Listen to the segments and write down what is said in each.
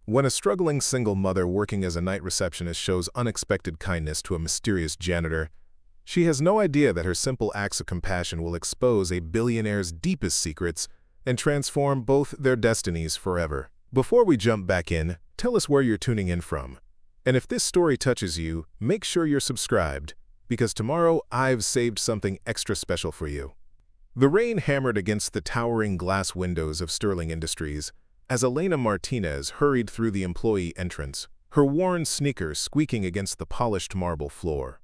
When a struggling single mother working as a night receptionist shows unexpected kindness to a mysterious janitor, she has no idea that her simple acts of compassion will expose a billionaire's deepest secrets and transform both their destinies forever. Before we jump back in, tell us where you're tuning in from. And if this story touches you, make sure you're subscribed, because tomorrow I've saved something extra special for you. The rain hammered against the towering glass windows of Sterling Industries as Elena Martinez hurried through the employee entrance, her worn sneakers squeaking against the polished marble floor.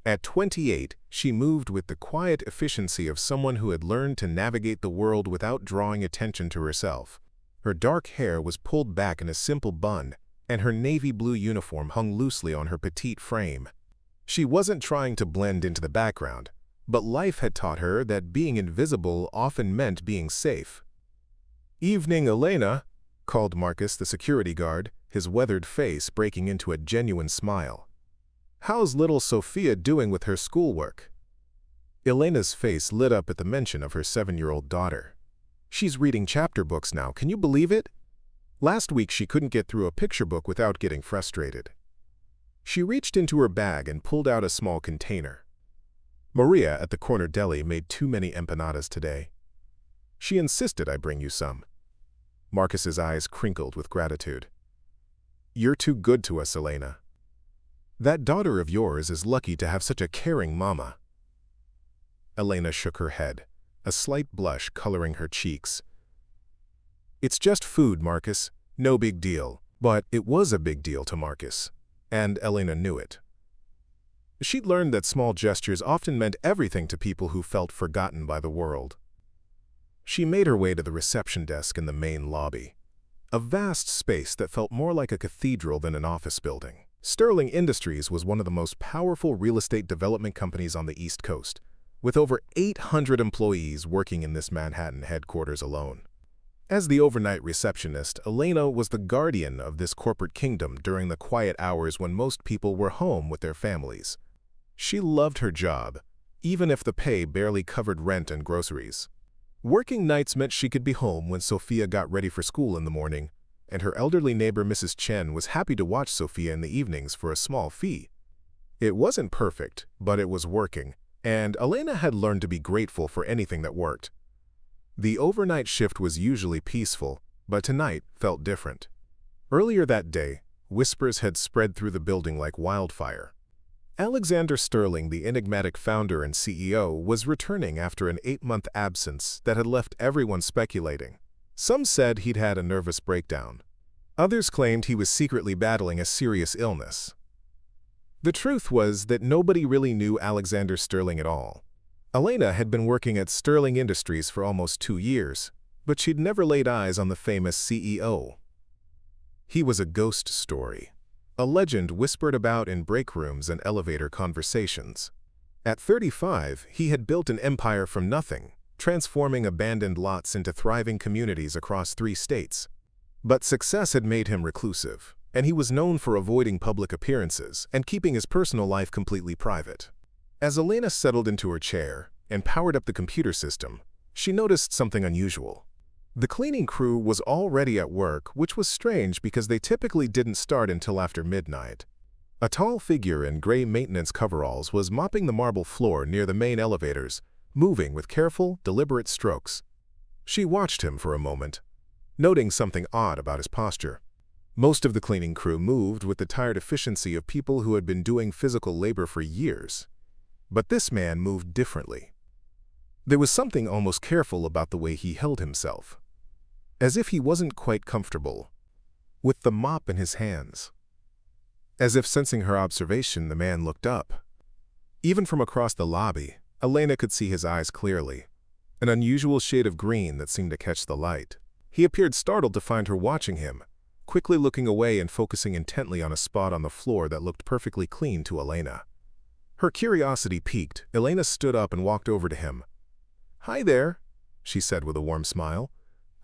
At 28, she moved with the quiet efficiency of someone who had learned to navigate the world without drawing attention to herself. Her dark hair was pulled back in a simple bun, and her navy blue uniform hung loosely on her petite frame. She wasn't trying to blend into the background, but life had taught her that being invisible often meant being safe. "Evening, Elena," called Marcus, the security guard, his weathered face breaking into a genuine smile. "How's little Sofia doing with her schoolwork?" Elena's face lit up at the mention of her 7-year-old daughter. "She's reading chapter books now, can you believe it? Last week she couldn't get through a picture book without getting frustrated." She reached into her bag and pulled out a small container. "Maria at the corner deli made too many empanadas today. She insisted I bring you some." Marcus's eyes crinkled with gratitude. "You're too good to us, Elena. That daughter of yours is lucky to have such a caring mama." Elena shook her head, a slight blush coloring her cheeks. "It's just food, Marcus. No big deal." But it was a big deal to Marcus, and Elena knew it. She'd learned that small gestures often meant everything to people who felt forgotten by the world. She made her way to the reception desk in the main lobby, a vast space that felt more like a cathedral than an office building. Sterling Industries was one of the most powerful real estate development companies on the East Coast, with over 800 employees working in this Manhattan headquarters alone. As the overnight receptionist, Elena was the guardian of this corporate kingdom during the quiet hours when most people were home with their families. She loved her job, even if the pay barely covered rent and groceries. Working nights meant she could be home when Sofia got ready for school in the morning, and her elderly neighbor Mrs. Chen was happy to watch Sofia in the evenings for a small fee. It wasn't perfect, but it was working, and Elena had learned to be grateful for anything that worked. The overnight shift was usually peaceful, but tonight felt different. Earlier that day, whispers had spread through the building like wildfire. Alexander Sterling, the enigmatic founder and CEO, was returning after an 8-month absence that had left everyone speculating. Some said he'd had a nervous breakdown. Others claimed he was secretly battling a serious illness. The truth was that nobody really knew Alexander Sterling at all. Elena had been working at Sterling Industries for almost 2 years, but she'd never laid eyes on the famous CEO. He was a ghost story, a legend whispered about in break rooms and elevator conversations. At 35, he had built an empire from nothing, transforming abandoned lots into thriving communities across 3 states. But success had made him reclusive, and he was known for avoiding public appearances and keeping his personal life completely private. As Elena settled into her chair and powered up the computer system, she noticed something unusual. The cleaning crew was already at work, which was strange because they typically didn't start until after midnight. A tall figure in gray maintenance coveralls was mopping the marble floor near the main elevators, moving with careful, deliberate strokes. She watched him for a moment, noting something odd about his posture. Most of the cleaning crew moved with the tired efficiency of people who had been doing physical labor for years. But this man moved differently. There was something almost careful about the way he held himself, as if he wasn't quite comfortable with the mop in his hands. As if sensing her observation, the man looked up. Even from across the lobby, Elena could see his eyes clearly, an unusual shade of green that seemed to catch the light. He appeared startled to find her watching him, quickly looking away and focusing intently on a spot on the floor that looked perfectly clean to Elena. Her curiosity piqued. Elena stood up and walked over to him. "Hi there," she said with a warm smile.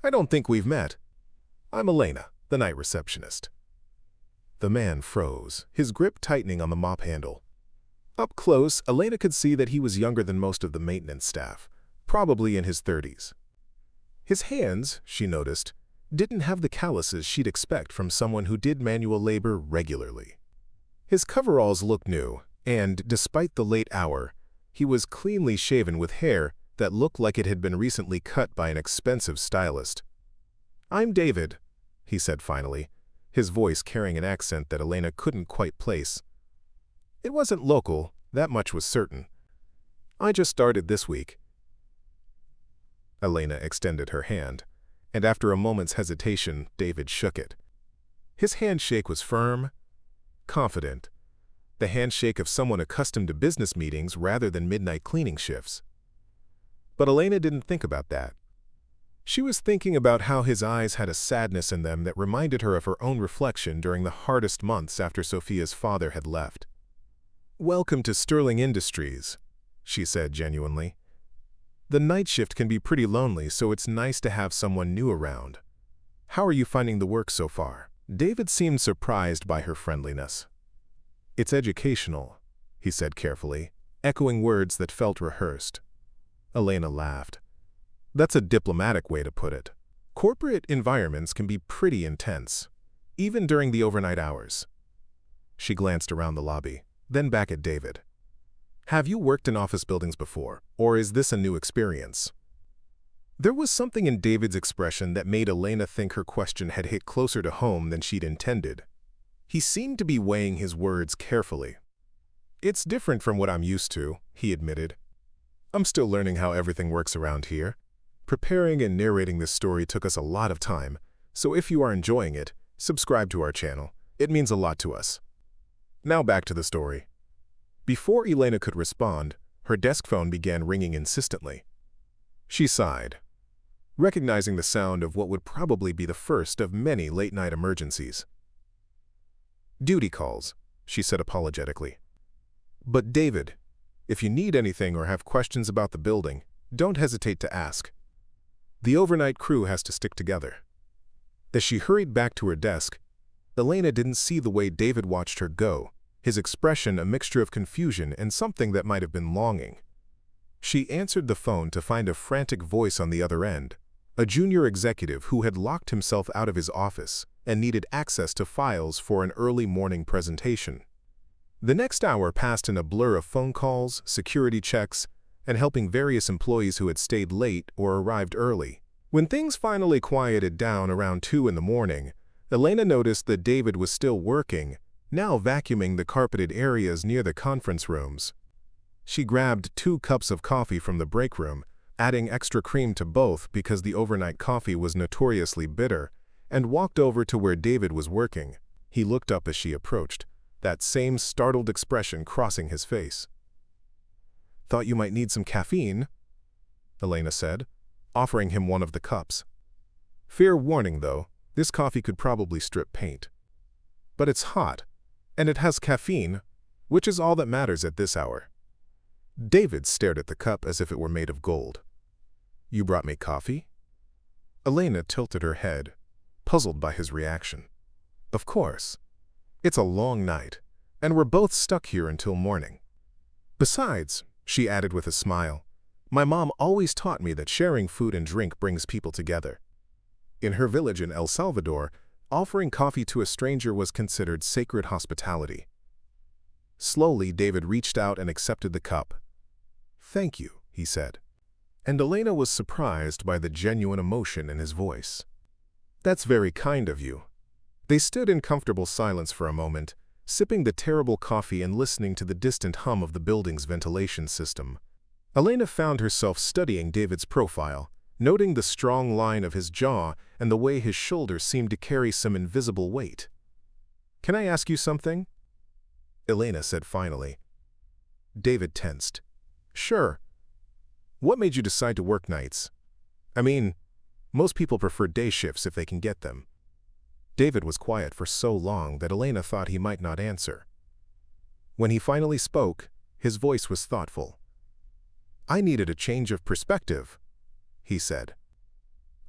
"I don't think we've met. I'm Elena, the night receptionist." The man froze, his grip tightening on the mop handle. Up close, Elena could see that he was younger than most of the maintenance staff, probably in his 30s. His hands, she noticed, didn't have the calluses she'd expect from someone who did manual labor regularly. His coveralls looked new, and despite the late hour, he was cleanly shaven with hair that looked like it had been recently cut by an expensive stylist. "I'm David," he said finally, his voice carrying an accent that Elena couldn't quite place. It wasn't local, that much was certain. "I just started this week." Elena extended her hand, and after a moment's hesitation, David shook it. His handshake was firm, confident, the handshake of someone accustomed to business meetings rather than midnight cleaning shifts. But Elena didn't think about that. She was thinking about how his eyes had a sadness in them that reminded her of her own reflection during the hardest months after Sofia's father had left. "Welcome to Sterling Industries," she said genuinely. "The night shift can be pretty lonely, so it's nice to have someone new around. How are you finding the work so far?" David seemed surprised by her friendliness. "It's educational," he said carefully, echoing words that felt rehearsed. Elena laughed. "That's a diplomatic way to put it. Corporate environments can be pretty intense, even during the overnight hours." She glanced around the lobby, then back at David. "Have you worked in office buildings before, or is this a new experience?" There was something in David's expression that made Elena think her question had hit closer to home than she'd intended. He seemed to be weighing his words carefully. "It's different from what I'm used to," he admitted. "I'm still learning how everything works around here. Preparing and narrating this story took us a lot of time, so if you are enjoying it, subscribe to our channel. It means a lot to us." Now back to the story. Before Elena could respond, her desk phone began ringing insistently. She sighed, recognizing the sound of what would probably be the first of many late-night emergencies. "Duty calls," she said apologetically. "But David, if you need anything or have questions about the building, don't hesitate to ask. The overnight crew has to stick together." As she hurried back to her desk, Elena didn't see the way David watched her go, his expression a mixture of confusion and something that might have been longing. She answered the phone to find a frantic voice on the other end, a junior executive who had locked himself out of his office and needed access to files for an early morning presentation. The next hour passed in a blur of phone calls, security checks, and helping various employees who had stayed late or arrived early. When things finally quieted down around 2 in the morning, Elena noticed that David was still working, now vacuuming the carpeted areas near the conference rooms. She grabbed 2 cups of coffee from the break room, adding extra cream to both because the overnight coffee was notoriously bitter, and walked over to where David was working. He looked up as she approached, that same startled expression crossing his face. "Thought you might need some caffeine," Elena said, offering him one of the cups. "Fair warning, though, this coffee could probably strip paint. But it's hot, and it has caffeine, which is all that matters at this hour." David stared at the cup as if it were made of gold. "You brought me coffee?" Elena tilted her head, puzzled by his reaction. "Of course. It's a long night, and we're both stuck here until morning. Besides," she added with a smile, "my mom always taught me that sharing food and drink brings people together. In her village in El Salvador, offering coffee to a stranger was considered sacred hospitality." Slowly, David reached out and accepted the cup. "Thank you," he said. And Elena was surprised by the genuine emotion in his voice. "That's very kind of you." They stood in comfortable silence for a moment, sipping the terrible coffee and listening to the distant hum of the building's ventilation system. Elena found herself studying David's profile, noting the strong line of his jaw and the way his shoulders seemed to carry some invisible weight. "Can I ask you something?" Elena said finally. David tensed. "Sure. What made you decide to work nights? I mean, most people prefer day shifts if they can get them." David was quiet for so long that Elena thought he might not answer. When he finally spoke, his voice was thoughtful. "I needed a change of perspective," he said.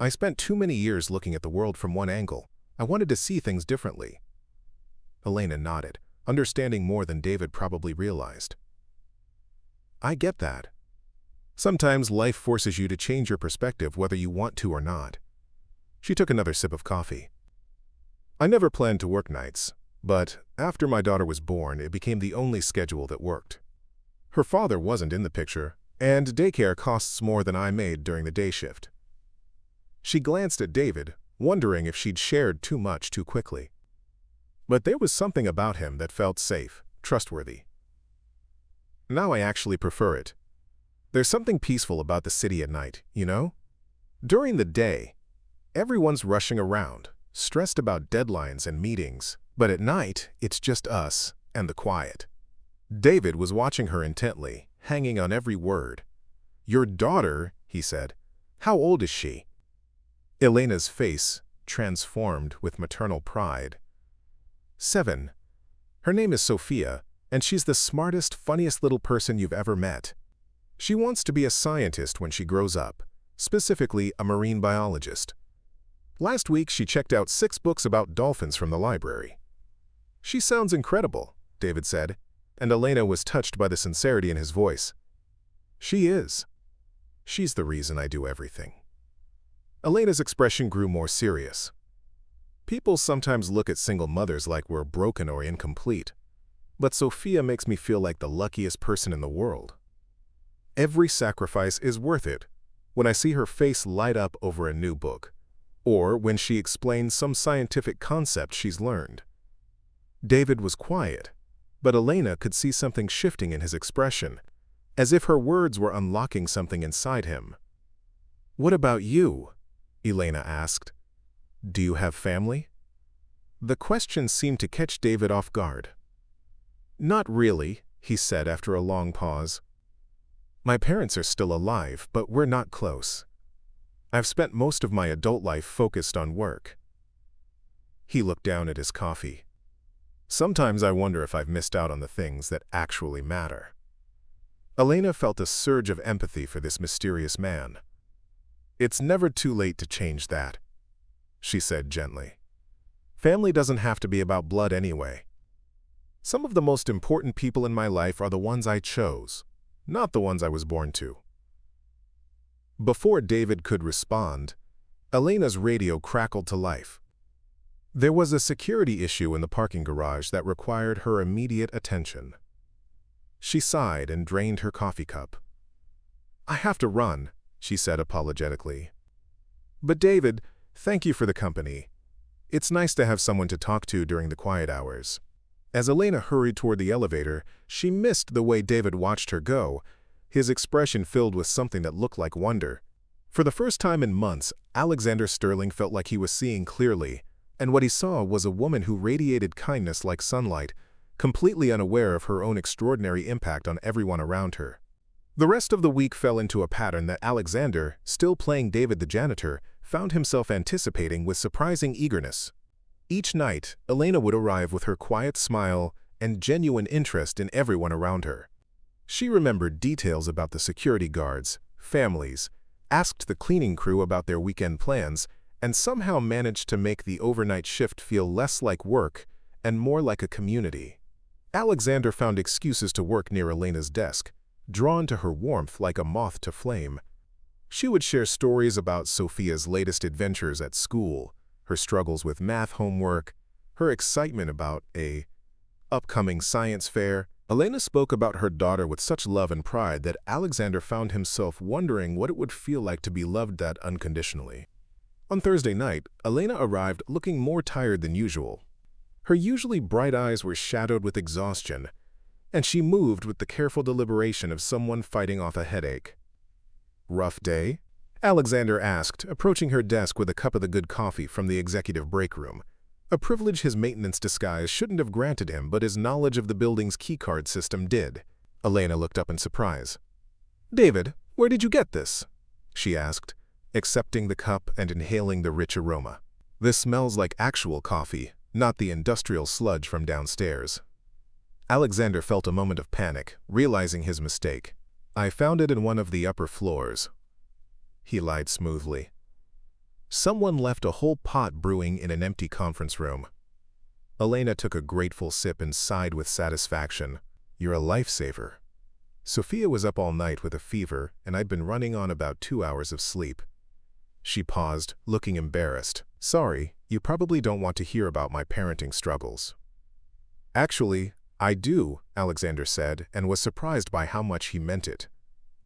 "I spent too many years looking at the world from one angle. I wanted to see things differently." Elena nodded, understanding more than David probably realized. "I get that. Sometimes life forces you to change your perspective whether you want to or not. She took another sip of coffee. I never planned to work nights, but after my daughter was born, it became the only schedule that worked. Her father wasn't in the picture, and daycare costs more than I made during the day shift. She glanced at David, wondering if she'd shared too much too quickly. But there was something about him that felt safe, trustworthy. Now I actually prefer it. There's something peaceful about the city at night, you know? During the day, everyone's rushing around, stressed about deadlines and meetings, but at night, it's just us and the quiet. David was watching her intently, hanging on every word. "Your daughter," he said. "How old is she?" Elena's face transformed with maternal pride. 7. Her name is Sofia, and she's the smartest, funniest little person you've ever met. She wants to be a scientist when she grows up, specifically a marine biologist. Last week, she checked out 6 books about dolphins from the library. "She sounds incredible," David said, and Elena was touched by the sincerity in his voice. "She is. She's the reason I do everything." Elena's expression grew more serious. People sometimes look at single mothers like we're broken or incomplete, but Sofia makes me feel like the luckiest person in the world. Every sacrifice is worth it when I see her face light up over a new book, or when she explains some scientific concept she's learned. David was quiet, but Elena could see something shifting in his expression, as if her words were unlocking something inside him. "What about you?" Elena asked. "Do you have family?" The question seemed to catch David off guard. "Not really," he said after a long pause. "My parents are still alive, but we're not close. I've spent most of my adult life focused on work." He looked down at his coffee. "Sometimes I wonder if I've missed out on the things that actually matter." Elena felt a surge of empathy for this mysterious man. "It's never too late to change that," she said gently. "Family doesn't have to be about blood anyway. Some of the most important people in my life are the ones I chose, not the ones I was born to." Before David could respond, Elena's radio crackled to life. There was a security issue in the parking garage that required her immediate attention. She sighed and drained her coffee cup. "I have to run," she said apologetically. "But David, thank you for the company. It's nice to have someone to talk to during the quiet hours." As Elena hurried toward the elevator, she missed the way David watched her go, his expression filled with something that looked like wonder. For the first time in months, Alexander Sterling felt like he was seeing clearly, and what he saw was a woman who radiated kindness like sunlight, completely unaware of her own extraordinary impact on everyone around her. The rest of the week fell into a pattern that Alexander, still playing David the janitor, found himself anticipating with surprising eagerness. Each night, Elena would arrive with her quiet smile and genuine interest in everyone around her. She remembered details about the security guards, families, asked the cleaning crew about their weekend plans, and somehow managed to make the overnight shift feel less like work and more like a community. Alexander found excuses to work near Elena's desk, drawn to her warmth like a moth to flame. She would share stories about Sofia's latest adventures at school, her struggles with math homework, her excitement about an upcoming science fair. Elena spoke about her daughter with such love and pride that Alexander found himself wondering what it would feel like to be loved that unconditionally. On Thursday night, Elena arrived looking more tired than usual. Her usually bright eyes were shadowed with exhaustion, and she moved with the careful deliberation of someone fighting off a headache. "Rough day?" Alexander asked, approaching her desk with a cup of the good coffee from the executive break room, a privilege his maintenance disguise shouldn't have granted him, but his knowledge of the building's keycard system did. Elena looked up in surprise. "David, where did you get this?" she asked, accepting the cup and inhaling the rich aroma. "This smells like actual coffee, not the industrial sludge from downstairs." Alexander felt a moment of panic, realizing his mistake. "I found it in one of the upper floors," he lied smoothly. Someone left a whole pot brewing in an empty conference room. Elena took a grateful sip and sighed with satisfaction. "You're a lifesaver." Sofia was up all night with a fever, and I'd been running on about 2 hours of sleep. She paused, looking embarrassed. Sorry, you probably don't want to hear about my parenting struggles. Actually, I do, Alexander said, and was surprised by how much he meant it.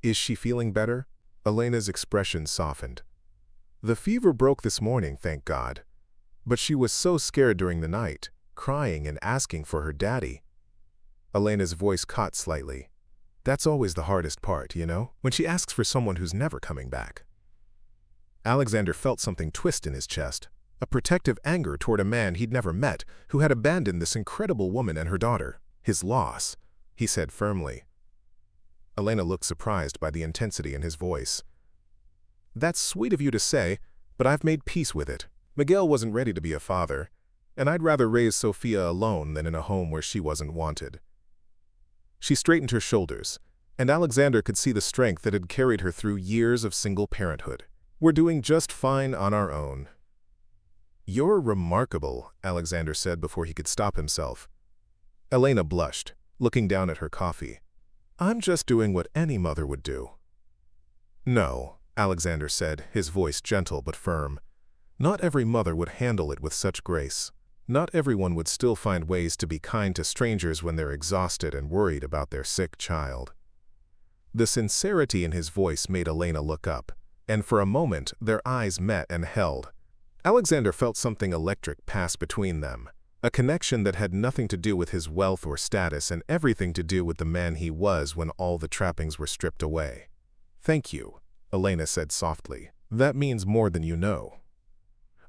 Is she feeling better? Elena's expression softened. The fever broke this morning, thank God. But she was so scared during the night, crying and asking for her daddy. Elena's voice caught slightly. That's always the hardest part, you know, when she asks for someone who's never coming back. Alexander felt something twist in his chest, a protective anger toward a man he'd never met who had abandoned this incredible woman and her daughter. His loss, he said firmly. Elena looked surprised by the intensity in his voice. That's sweet of you to say, but I've made peace with it. Miguel wasn't ready to be a father, and I'd rather raise Sofia alone than in a home where she wasn't wanted. She straightened her shoulders, and Alexander could see the strength that had carried her through years of single parenthood. We're doing just fine on our own. You're remarkable, Alexander said before he could stop himself. Elena blushed, looking down at her coffee. I'm just doing what any mother would do. No, Alexander said, his voice gentle but firm. Not every mother would handle it with such grace. Not everyone would still find ways to be kind to strangers when they're exhausted and worried about their sick child. The sincerity in his voice made Elena look up, and for a moment their eyes met and held. Alexander felt something electric pass between them, a connection that had nothing to do with his wealth or status and everything to do with the man he was when all the trappings were stripped away. Thank you, Elena said softly. That means more than you know.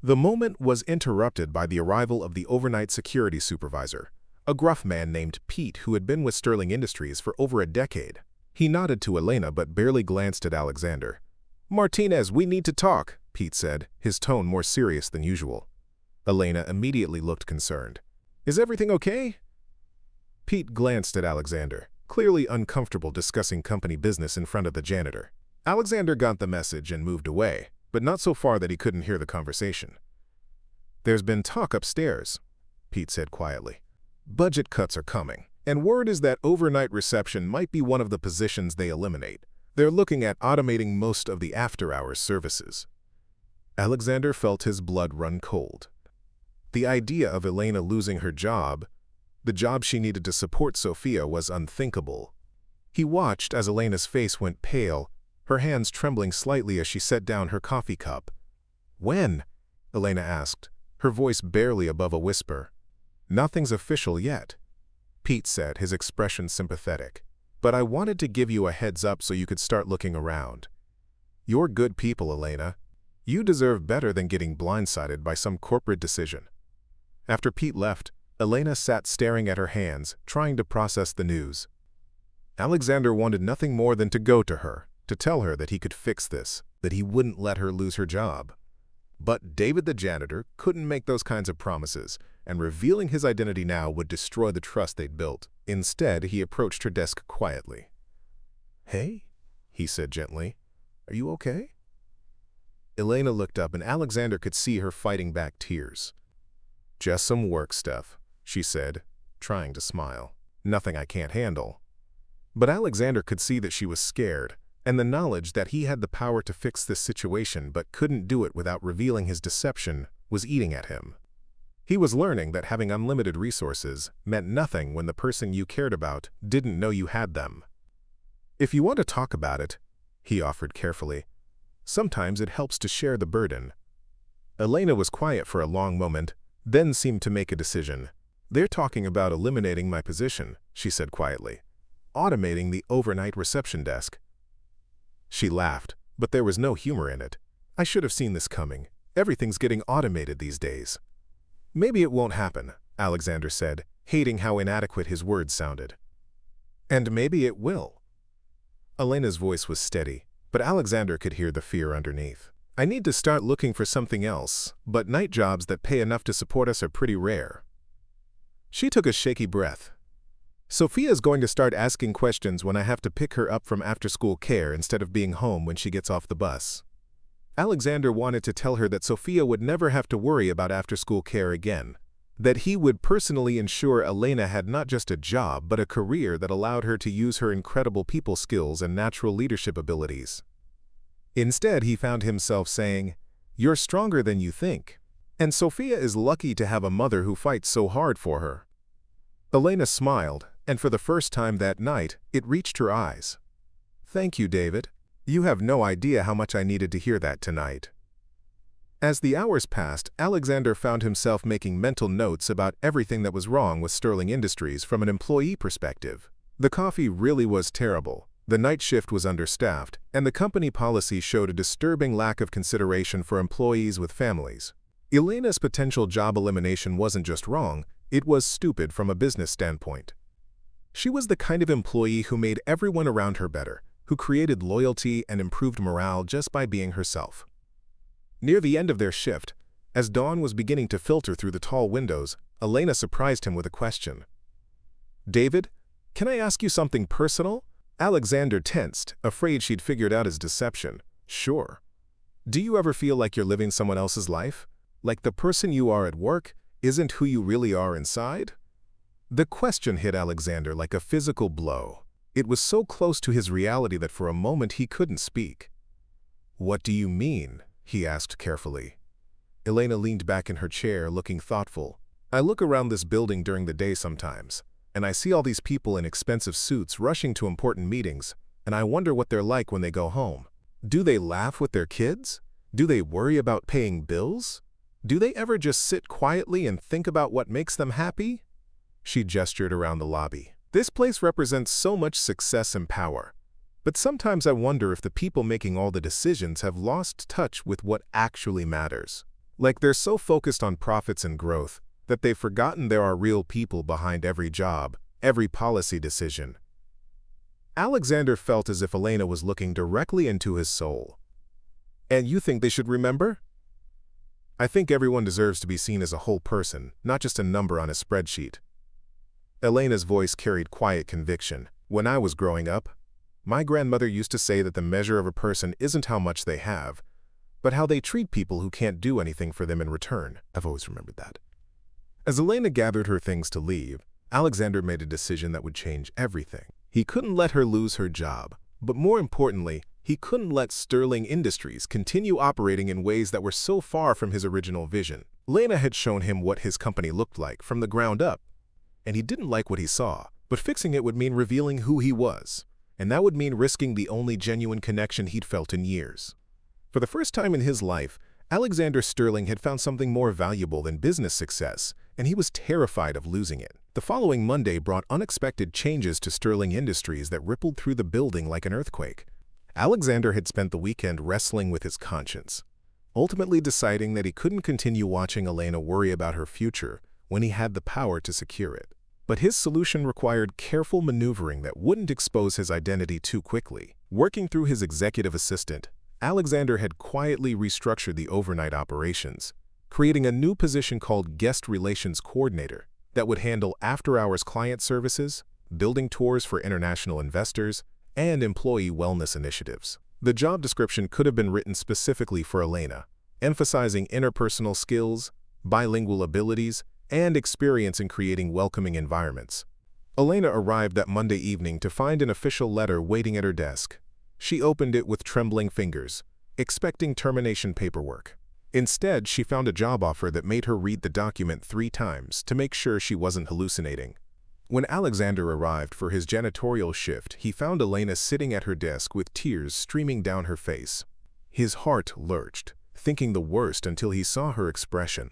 The moment was interrupted by the arrival of the overnight security supervisor, a gruff man named Pete who had been with Sterling Industries for over a decade. He nodded to Elena but barely glanced at Alexander. Martinez, we need to talk, Pete said, his tone more serious than usual. Elena immediately looked concerned. Is everything okay? Pete glanced at Alexander, clearly uncomfortable discussing company business in front of the janitor. Alexander got the message and moved away, but not so far that he couldn't hear the conversation. There's been talk upstairs, Pete said quietly. Budget cuts are coming, and word is that overnight reception might be one of the positions they eliminate. They're looking at automating most of the after-hours services. Alexander felt his blood run cold. The idea of Elena losing her job, the job she needed to support Sofia, was unthinkable. He watched as Elena's face went pale, her hands trembling slightly as she set down her coffee cup. When? Elena asked, her voice barely above a whisper. Nothing's official yet, Pete said, his expression sympathetic. But I wanted to give you a heads up so you could start looking around. You're good people, Elena. You deserve better than getting blindsided by some corporate decision. After Pete left, Elena sat staring at her hands, trying to process the news. Alexander wanted nothing more than to go to her, to tell her that he could fix this, that he wouldn't let her lose her job. But David the janitor couldn't make those kinds of promises, and revealing his identity now would destroy the trust they'd built. Instead, he approached her desk quietly. Hey, he said gently, are you okay? Elena looked up and Alexander could see her fighting back tears. Just some work stuff, she said, trying to smile. Nothing I can't handle. But Alexander could see that she was scared, and the knowledge that he had the power to fix this situation but couldn't do it without revealing his deception was eating at him. He was learning that having unlimited resources meant nothing when the person you cared about didn't know you had them. If you want to talk about it, he offered carefully, sometimes it helps to share the burden. Elena was quiet for a long moment, then seemed to make a decision. They're talking about eliminating my position, she said quietly. Automating the overnight reception desk. She laughed, but there was no humor in it. I should have seen this coming. Everything's getting automated these days. Maybe it won't happen, Alexander said, hating how inadequate his words sounded. And maybe it will. Elena's voice was steady, but Alexander could hear the fear underneath. I need to start looking for something else, but night jobs that pay enough to support us are pretty rare. She took a shaky breath. Sofia's going to start asking questions when I have to pick her up from after-school care instead of being home when she gets off the bus. Alexander wanted to tell her that Sofia would never have to worry about after-school care again, that he would personally ensure Elena had not just a job but a career that allowed her to use her incredible people skills and natural leadership abilities. Instead, he found himself saying, "You're stronger than you think." And Sofia is lucky to have a mother who fights so hard for her. Elena smiled, and for the first time that night, it reached her eyes. "Thank you, David. You have no idea how much I needed to hear that tonight." As the hours passed, Alexander found himself making mental notes about everything that was wrong with Sterling Industries from an employee perspective. The coffee really was terrible, the night shift was understaffed, and the company policy showed a disturbing lack of consideration for employees with families. Elena's potential job elimination wasn't just wrong, it was stupid from a business standpoint. She was the kind of employee who made everyone around her better, who created loyalty and improved morale just by being herself. Near the end of their shift, as dawn was beginning to filter through the tall windows, Elena surprised him with a question. "David, can I ask you something personal?" Alexander tensed, afraid she'd figured out his deception. "Sure. Do you ever feel like you're living someone else's life? Like the person you are at work isn't who you really are inside?" The question hit Alexander like a physical blow. It was so close to his reality that for a moment he couldn't speak. "What do you mean?" he asked carefully. Elena leaned back in her chair, looking thoughtful. "I look around this building during the day sometimes, and I see all these people in expensive suits rushing to important meetings, and I wonder what they're like when they go home. Do they laugh with their kids? Do they worry about paying bills? Do they ever just sit quietly and think about what makes them happy?" She gestured around the lobby. "This place represents so much success and power. But sometimes I wonder if the people making all the decisions have lost touch with what actually matters. Like they're so focused on profits and growth that they've forgotten there are real people behind every job, every policy decision." Alexander felt as if Elena was looking directly into his soul. "And you think they should remember?" "I think everyone deserves to be seen as a whole person, not just a number on a spreadsheet." Elena's voice carried quiet conviction. "When I was growing up, my grandmother used to say that the measure of a person isn't how much they have, but how they treat people who can't do anything for them in return." I've always remembered that. As Elena gathered her things to leave, Alexander made a decision that would change everything. He couldn't let her lose her job, but more importantly, he couldn't let Sterling Industries continue operating in ways that were so far from his original vision. Elena had shown him what his company looked like from the ground up, and he didn't like what he saw, but fixing it would mean revealing who he was. And that would mean risking the only genuine connection he'd felt in years. For the first time in his life, Alexander Sterling had found something more valuable than business success, and he was terrified of losing it. The following Monday brought unexpected changes to Sterling Industries that rippled through the building like an earthquake. Alexander had spent the weekend wrestling with his conscience, ultimately deciding that he couldn't continue watching Elena worry about her future when he had the power to secure it. But his solution required careful maneuvering that wouldn't expose his identity too quickly. Working through his executive assistant, Alexander had quietly restructured the overnight operations, creating a new position called Guest Relations Coordinator that would handle after-hours client services, building tours for international investors, and employee wellness initiatives. The job description could have been written specifically for Elena, emphasizing interpersonal skills, bilingual abilities, and experience in creating welcoming environments. Elena arrived that Monday evening to find an official letter waiting at her desk. She opened it with trembling fingers, expecting termination paperwork. Instead, she found a job offer that made her read the document 3 times to make sure she wasn't hallucinating. When Alexander arrived for his janitorial shift, he found Elena sitting at her desk with tears streaming down her face. His heart lurched, thinking the worst until he saw her expression.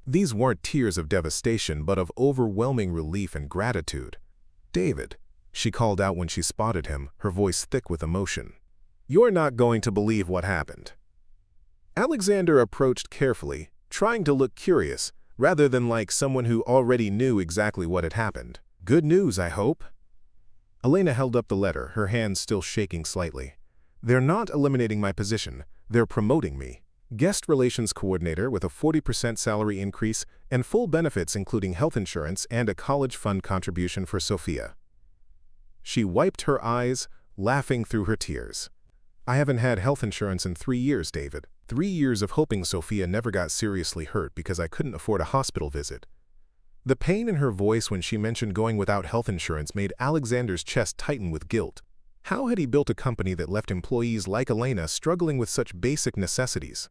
These weren't tears of devastation, but of overwhelming relief and gratitude. "David," she called out when she spotted him, her voice thick with emotion. "You're not going to believe what happened." Alexander approached carefully, trying to look curious, rather than like someone who already knew exactly what had happened. "Good news, I hope." Elena held up the letter, her hands still shaking slightly. "They're not eliminating my position, they're promoting me. Guest Relations Coordinator with a 40% salary increase and full benefits including health insurance and a college fund contribution for Sofia." She wiped her eyes, laughing through her tears. "I haven't had health insurance in 3 years, David. 3 years of hoping Sofia never got seriously hurt because I couldn't afford a hospital visit." The pain in her voice when she mentioned going without health insurance made Alexander's chest tighten with guilt. How had he built a company that left employees like Elena struggling with such basic necessities?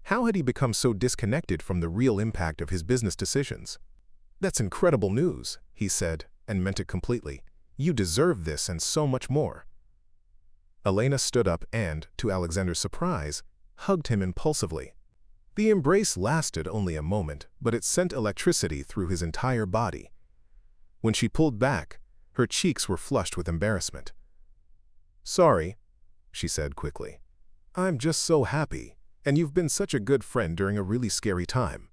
How had he become so disconnected from the real impact of his business decisions? "That's incredible news," he said, and meant it completely. "You deserve this and so much more." Elena stood up and, to Alexander's surprise, hugged him impulsively. The embrace lasted only a moment, but it sent electricity through his entire body. When she pulled back, her cheeks were flushed with embarrassment. "Sorry," she said quickly. "I'm just so happy, and you've been such a good friend during a really scary time.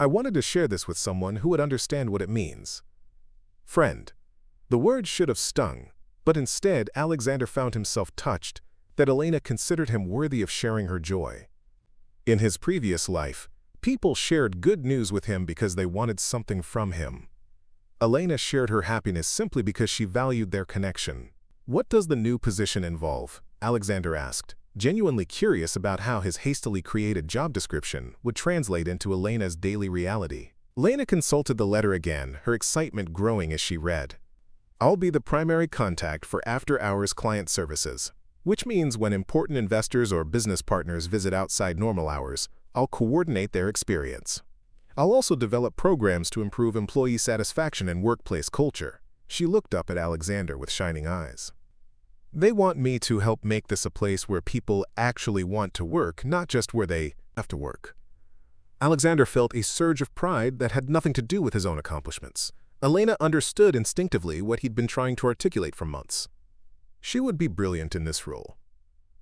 I wanted to share this with someone who would understand what it means." Friend. The word should have stung, but instead Alexander found himself touched that Elena considered him worthy of sharing her joy. In his previous life, people shared good news with him because they wanted something from him. Elena shared her happiness simply because she valued their connection. "What does the new position involve?" Alexander asked, genuinely curious about how his hastily created job description would translate into Elena's daily reality. Elena consulted the letter again, her excitement growing as she read. "I'll be the primary contact for after-hours client services, which means when important investors or business partners visit outside normal hours, I'll coordinate their experience. I'll also develop programs to improve employee satisfaction and workplace culture." She looked up at Alexander with shining eyes. "They want me to help make this a place where people actually want to work, not just where they have to work." Alexander felt a surge of pride that had nothing to do with his own accomplishments. Elena understood instinctively what he'd been trying to articulate for months. She would be brilliant in this role,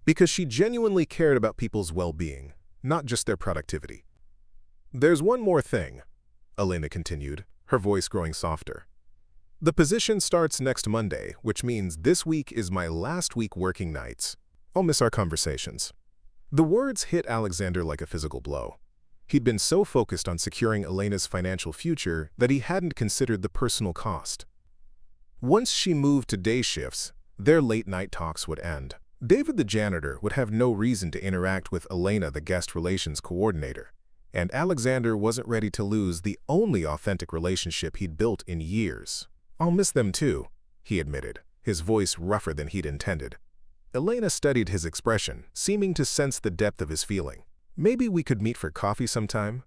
because she genuinely cared about people's well-being, not just their productivity. "There's one more thing," Elena continued, her voice growing softer. "The position starts next Monday, which means this week is my last week working nights. I'll miss our conversations." The words hit Alexander like a physical blow. He'd been so focused on securing Elena's financial future that he hadn't considered the personal cost. Once she moved to day shifts, their late-night talks would end. David the janitor would have no reason to interact with Elena the guest relations coordinator, and Alexander wasn't ready to lose the only authentic relationship he'd built in years. "I'll miss them too," he admitted, his voice rougher than he'd intended. Elena studied his expression, seeming to sense the depth of his feeling. "Maybe we could meet for coffee sometime?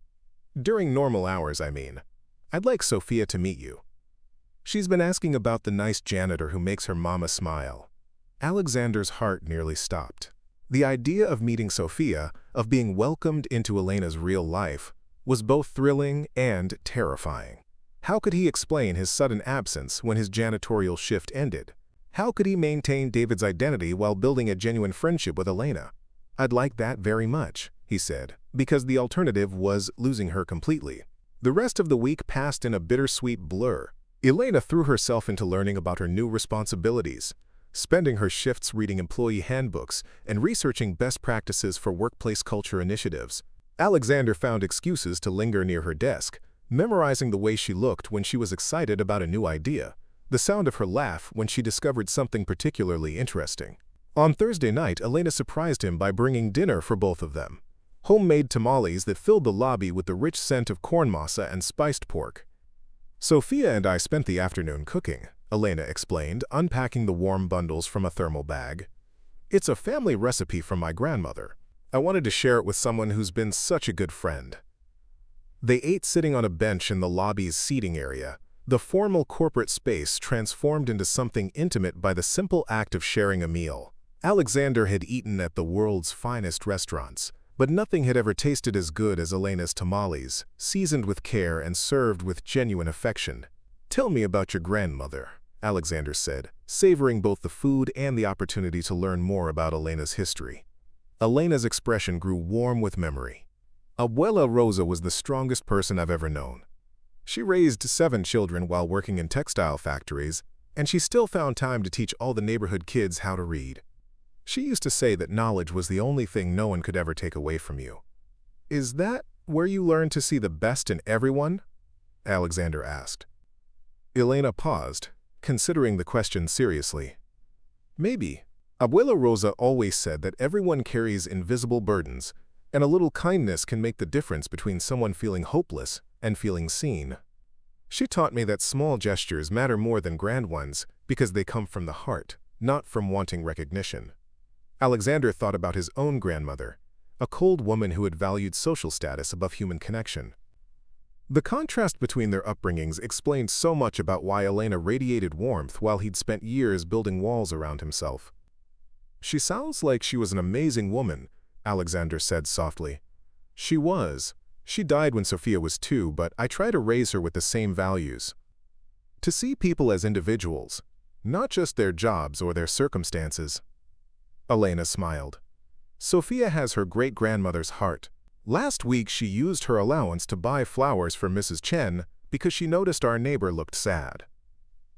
During normal hours, I mean. I'd like Sofia to meet you. She's been asking about the nice janitor who makes her mama smile." Alexander's heart nearly stopped. The idea of meeting Sofia, of being welcomed into Elena's real life, was both thrilling and terrifying. How could he explain his sudden absence when his janitorial shift ended? How could he maintain David's identity while building a genuine friendship with Elena? "I'd like that very much," he said, because the alternative was losing her completely. The rest of the week passed in a bittersweet blur. Elena threw herself into learning about her new responsibilities, spending her shifts reading employee handbooks and researching best practices for workplace culture initiatives. Alexander found excuses to linger near her desk, memorizing the way she looked when she was excited about a new idea, the sound of her laugh when she discovered something particularly interesting. On Thursday night, Elena surprised him by bringing dinner for both of them. Homemade tamales that filled the lobby with the rich scent of corn masa and spiced pork. "Sofia and I spent the afternoon cooking," Elena explained, unpacking the warm bundles from a thermal bag. "It's a family recipe from my grandmother. I wanted to share it with someone who's been such a good friend." They ate sitting on a bench in the lobby's seating area, the formal corporate space transformed into something intimate by the simple act of sharing a meal. Alexander had eaten at the world's finest restaurants, but nothing had ever tasted as good as Elena's tamales, seasoned with care and served with genuine affection. "Tell me about your grandmother," Alexander said, savoring both the food and the opportunity to learn more about Elena's history. Elena's expression grew warm with memory. "Abuela Rosa was the strongest person I've ever known. She raised 7 children while working in textile factories, and she still found time to teach all the neighborhood kids how to read. She used to say that knowledge was the only thing no one could ever take away from you." "Is that where you learned to see the best in everyone?" Alexander asked. Elena paused, considering the question seriously. "Maybe. Abuela Rosa always said that everyone carries invisible burdens, and a little kindness can make the difference between someone feeling hopeless and feeling seen. She taught me that small gestures matter more than grand ones because they come from the heart." not from wanting recognition. Alexander thought about his own grandmother, a cold woman who had valued social status above human connection. The contrast between their upbringings explained so much about why Elena radiated warmth while he'd spent years building walls around himself. "She sounds like she was an amazing woman," Alexander said softly. "She was. She died when Sofia was 2, but I try to raise her with the same values. To see people as individuals, not just their jobs or their circumstances." Elena smiled. "Sofia has her great-grandmother's heart. Last week she used her allowance to buy flowers for Mrs. Chen because she noticed our neighbor looked sad."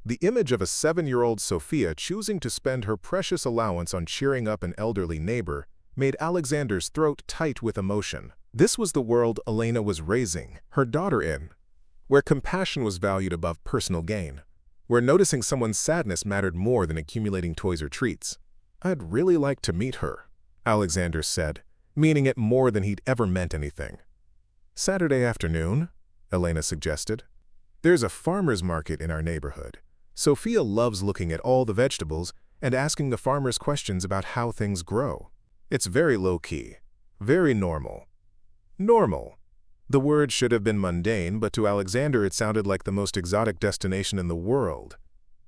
The image of a 7-year-old Sofia choosing to spend her precious allowance on cheering up an elderly neighbor made Alexander's throat tight with emotion. This was the world Elena was raising her daughter in, where compassion was valued above personal gain, where noticing someone's sadness mattered more than accumulating toys or treats. "I'd really like to meet her," Alexander said, meaning it more than he'd ever meant anything. "Saturday afternoon," Elena suggested. "There's a farmer's market in our neighborhood. Sofia loves looking at all the vegetables and asking the farmers questions about how things grow. It's very low-key, very normal." Normal. The word should have been mundane, but to Alexander it sounded like the most exotic destination in the world.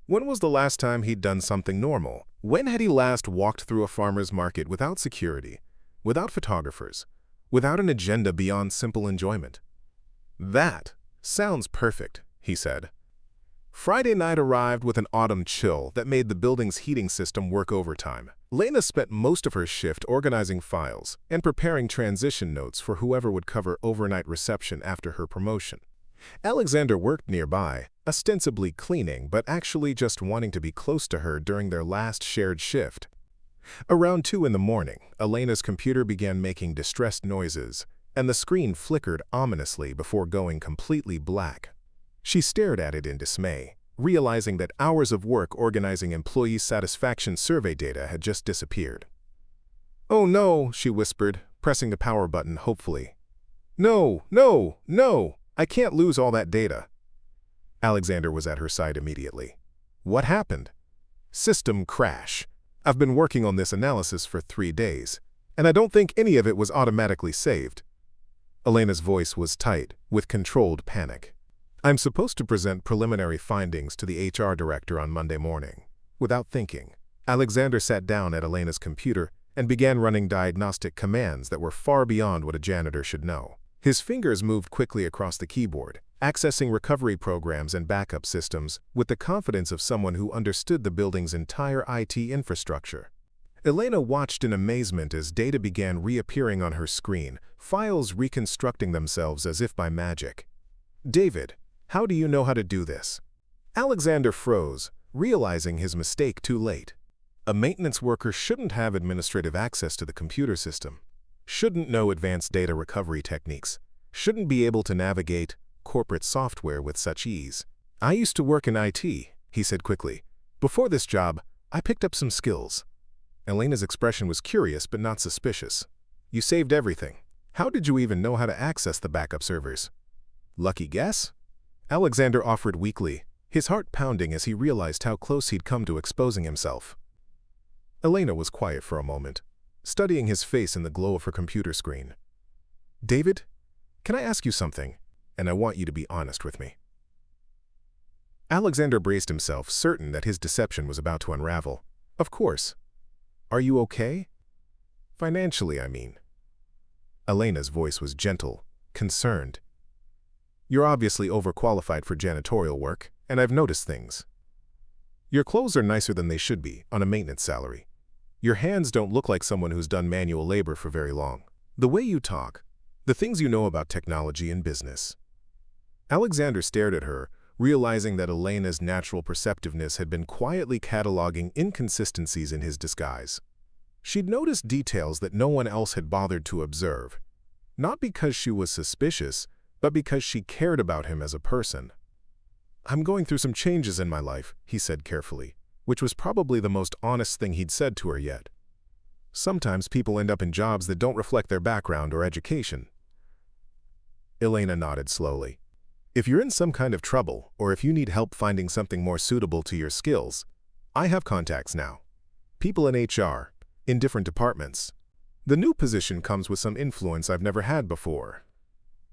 When was the last time he'd done something normal? When had he last walked through a farmer's market without security, without photographers, without an agenda beyond simple enjoyment? "That sounds perfect," he said. Friday night arrived with an autumn chill that made the building's heating system work overtime. Elena spent most of her shift organizing files and preparing transition notes for whoever would cover overnight reception after her promotion. Alexander worked nearby, ostensibly cleaning but actually just wanting to be close to her during their last shared shift. Around 2 in the morning, Elena's computer began making distressed noises, and the screen flickered ominously before going completely black. She stared at it in dismay, realizing that hours of work organizing employee satisfaction survey data had just disappeared. "Oh no," she whispered, pressing the power button hopefully. "No, no, no! I can't lose all that data." Alexander was at her side immediately. "What happened?" "System crash. I've been working on this analysis for 3 days, and I don't think any of it was automatically saved." Elena's voice was tight, with controlled panic. "I'm supposed to present preliminary findings to the HR director on Monday morning." Without thinking, Alexander sat down at Elena's computer and began running diagnostic commands that were far beyond what a janitor should know. His fingers moved quickly across the keyboard, accessing recovery programs and backup systems with the confidence of someone who understood the building's entire IT infrastructure. Elena watched in amazement as data began reappearing on her screen, files reconstructing themselves as if by magic. "David, how do you know how to do this?" Alexander froze, realizing his mistake too late. A maintenance worker shouldn't have administrative access to the computer system, shouldn't know advanced data recovery techniques, shouldn't be able to navigate corporate software with such ease. "I used to work in IT," he said quickly. "Before this job, I picked up some skills." Elena's expression was curious but not suspicious. "You saved everything. How did you even know how to access the backup servers?" "Lucky guess?" Alexander offered weakly, his heart pounding as he realized how close he'd come to exposing himself. Elena was quiet for a moment, studying his face in the glow of her computer screen. "David, can I ask you something? And I want you to be honest with me." Alexander braced himself, certain that his deception was about to unravel. "Of course. Are you okay? Financially, I mean." Elena's voice was gentle, concerned. "You're obviously overqualified for janitorial work, and I've noticed things. Your clothes are nicer than they should be on a maintenance salary. Your hands don't look like someone who's done manual labor for very long. The way you talk, the things you know about technology and business." Alexander stared at her, realizing that Elena's natural perceptiveness had been quietly cataloging inconsistencies in his disguise. She'd noticed details that no one else had bothered to observe, not because she was suspicious, but because she cared about him as a person. "I'm going through some changes in my life," he said carefully, which was probably the most honest thing he'd said to her yet. "Sometimes people end up in jobs that don't reflect their background or education." Elena nodded slowly. "If you're in some kind of trouble, or if you need help finding something more suitable to your skills, I have contacts now. people in HR, in different departments. The new position comes with some influence I've never had before.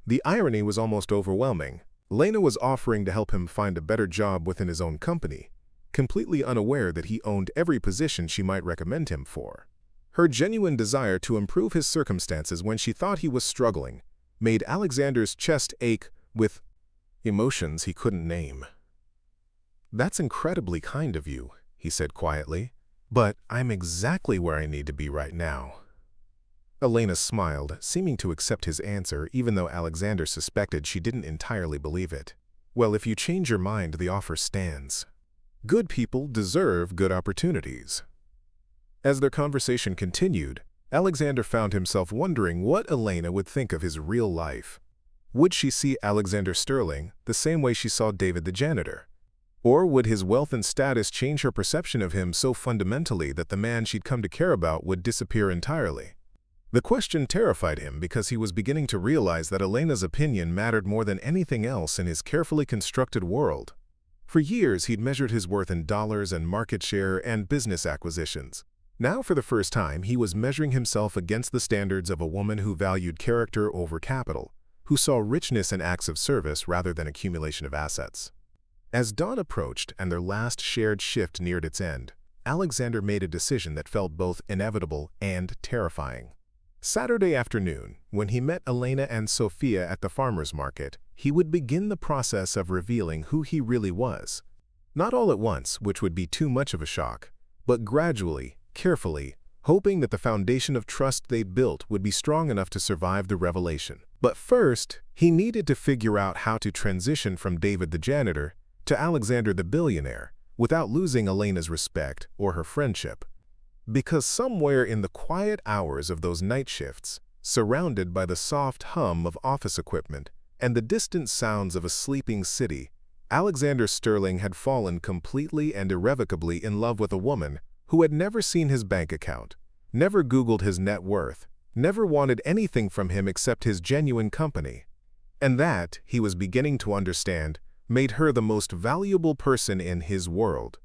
The irony was almost overwhelming. Elena was offering to help him find a better job within his own company, completely unaware that he owned every position she might recommend him for. Her genuine desire to improve his circumstances when she thought he was struggling made Alexander's chest ache with emotions he couldn't name. "That's incredibly kind of you," he said quietly, "but I'm exactly where I need to be right now." Elena smiled, seeming to accept his answer even though Alexander suspected she didn't entirely believe it. "Well, if you change your mind, the offer stands. Good people deserve good opportunities." As their conversation continued, Alexander found himself wondering what Elena would think of his real life. Would she see Alexander Sterling the same way she saw David the janitor? Or would his wealth and status change her perception of him so fundamentally that the man she'd come to care about would disappear entirely? The question terrified him because he was beginning to realize that Elena's opinion mattered more than anything else in his carefully constructed world. For years, he'd measured his worth in dollars and market share and business acquisitions. Now, for the first time, he was measuring himself against the standards of a woman who valued character over capital, who saw richness in acts of service rather than accumulation of assets. As dawn approached and their last shared shift neared its end, Alexander made a decision that felt both inevitable and terrifying. Saturday afternoon, when he met Elena and Sofia at the farmer's market, he would begin the process of revealing who he really was. Not all at once, which would be too much of a shock, but gradually, carefully, hoping that the foundation of trust they'd built would be strong enough to survive the revelation. But first, he needed to figure out how to transition from David the janitor to Alexander the billionaire without losing Elena's respect or her friendship. Because somewhere in the quiet hours of those night shifts, surrounded by the soft hum of office equipment and the distant sounds of a sleeping city, Alexander Sterling had fallen completely and irrevocably in love with a woman who had never seen his bank account, never Googled his net worth, never wanted anything from him except his genuine company. And that, he was beginning to understand, made her the most valuable person in his world.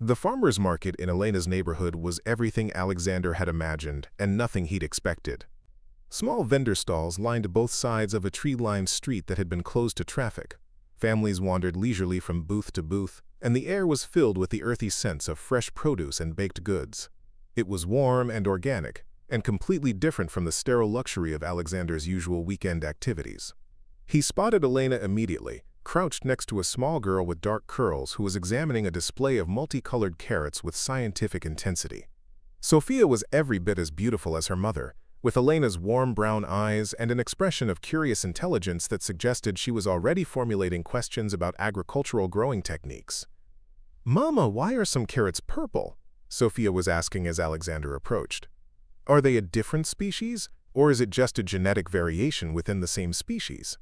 The farmer's market in Elena's neighborhood was everything Alexander had imagined and nothing he'd expected. Small vendor stalls lined both sides of a tree-lined street that had been closed to traffic. Families wandered leisurely from booth to booth, and the air was filled with the earthy scents of fresh produce and baked goods. It was warm and organic, and completely different from the sterile luxury of Alexander's usual weekend activities. He spotted Elena immediately, crouched next to a small girl with dark curls who was examining a display of multicolored carrots with scientific intensity. Sofia was every bit as beautiful as her mother, with Elena's warm brown eyes and an expression of curious intelligence that suggested she was already formulating questions about agricultural growing techniques. "Mama, why are some carrots purple?" Sofia was asking as Alexander approached. "Are they a different species, or is it just a genetic variation within the same species?"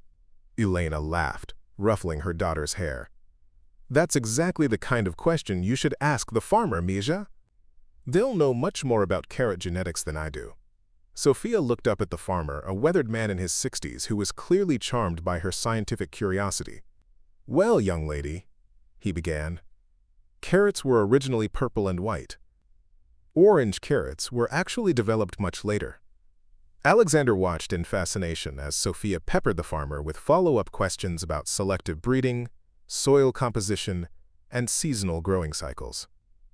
Elena laughed, ruffling her daughter's hair. "That's exactly the kind of question you should ask the farmer, Mija. They'll know much more about carrot genetics than I do." Sofia looked up at the farmer, a weathered man in his 60s who was clearly charmed by her scientific curiosity. "Well, young lady," he began, "carrots were originally purple and white. Orange carrots were actually developed much later." Alexander watched in fascination as Sofia peppered the farmer with follow-up questions about selective breeding, soil composition, and seasonal growing cycles.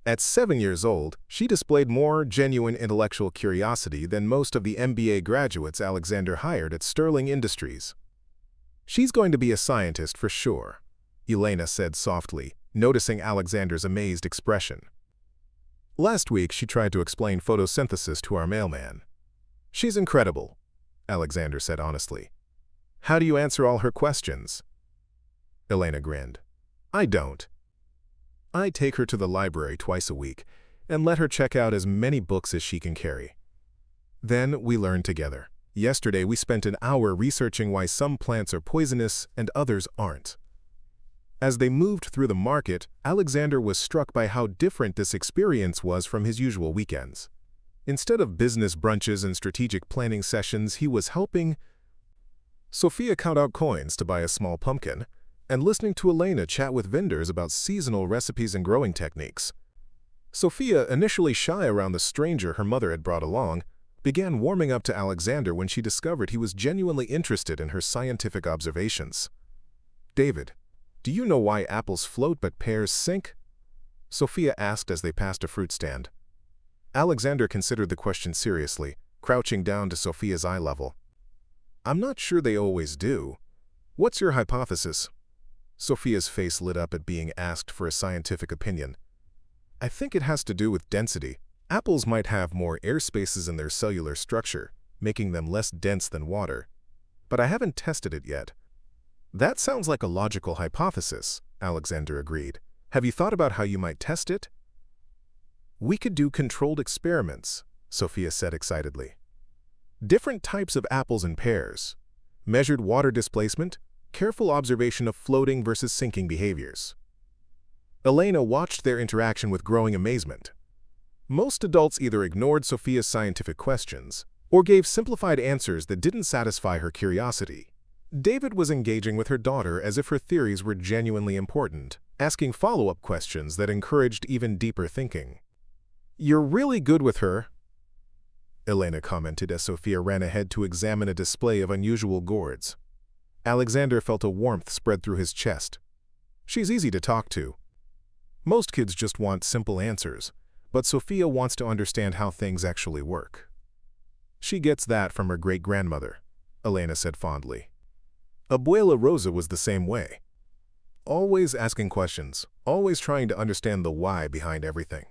At 7 years old, she displayed more genuine intellectual curiosity than most of the MBA graduates Alexander hired at Sterling Industries. "She's going to be a scientist for sure," Elena said softly, noticing Alexander's amazed expression. "Last week, she tried to explain photosynthesis to our mailman. She's incredible," Alexander said honestly. "How do you answer all her questions?" Elena grinned. "I don't. I take her to the library twice a week and let her check out as many books as she can carry. Then we learn together. Yesterday we spent an hour researching why some plants are poisonous and others aren't." As they moved through the market, Alexander was struck by how different this experience was from his usual weekends. Instead of business brunches and strategic planning sessions, he was helping Sofia count out coins to buy a small pumpkin and listening to Elena chat with vendors about seasonal recipes and growing techniques. Sofia, initially shy around the stranger her mother had brought along, began warming up to Alexander when she discovered he was genuinely interested in her scientific observations. "David, do you know why apples float but pears sink?" Sofia asked as they passed a fruit stand. Alexander considered the question seriously, crouching down to Sofia's eye level. "I'm not sure they always do. What's your hypothesis?" Sofia's face lit up at being asked for a scientific opinion. "I think it has to do with density. Apples might have more air spaces in their cellular structure, making them less dense than water. But I haven't tested it yet." "That sounds like a logical hypothesis," Alexander agreed. "Have you thought about how you might test it?" "We could do controlled experiments," Sofia said excitedly. "Different types of apples and pears, measured water displacement, careful observation of floating versus sinking behaviors." Elena watched their interaction with growing amazement. Most adults either ignored Sofia's scientific questions or gave simplified answers that didn't satisfy her curiosity. David was engaging with her daughter as if her theories were genuinely important, asking follow-up questions that encouraged even deeper thinking. "You're really good with her," Elena commented as Sofia ran ahead to examine a display of unusual gourds. Alexander felt a warmth spread through his chest. "She's easy to talk to. Most kids just want simple answers, but Sofia wants to understand how things actually work." "She gets that from her great-grandmother," Elena said fondly. "Abuela Rosa was the same way. Always asking questions, always trying to understand the why behind everything."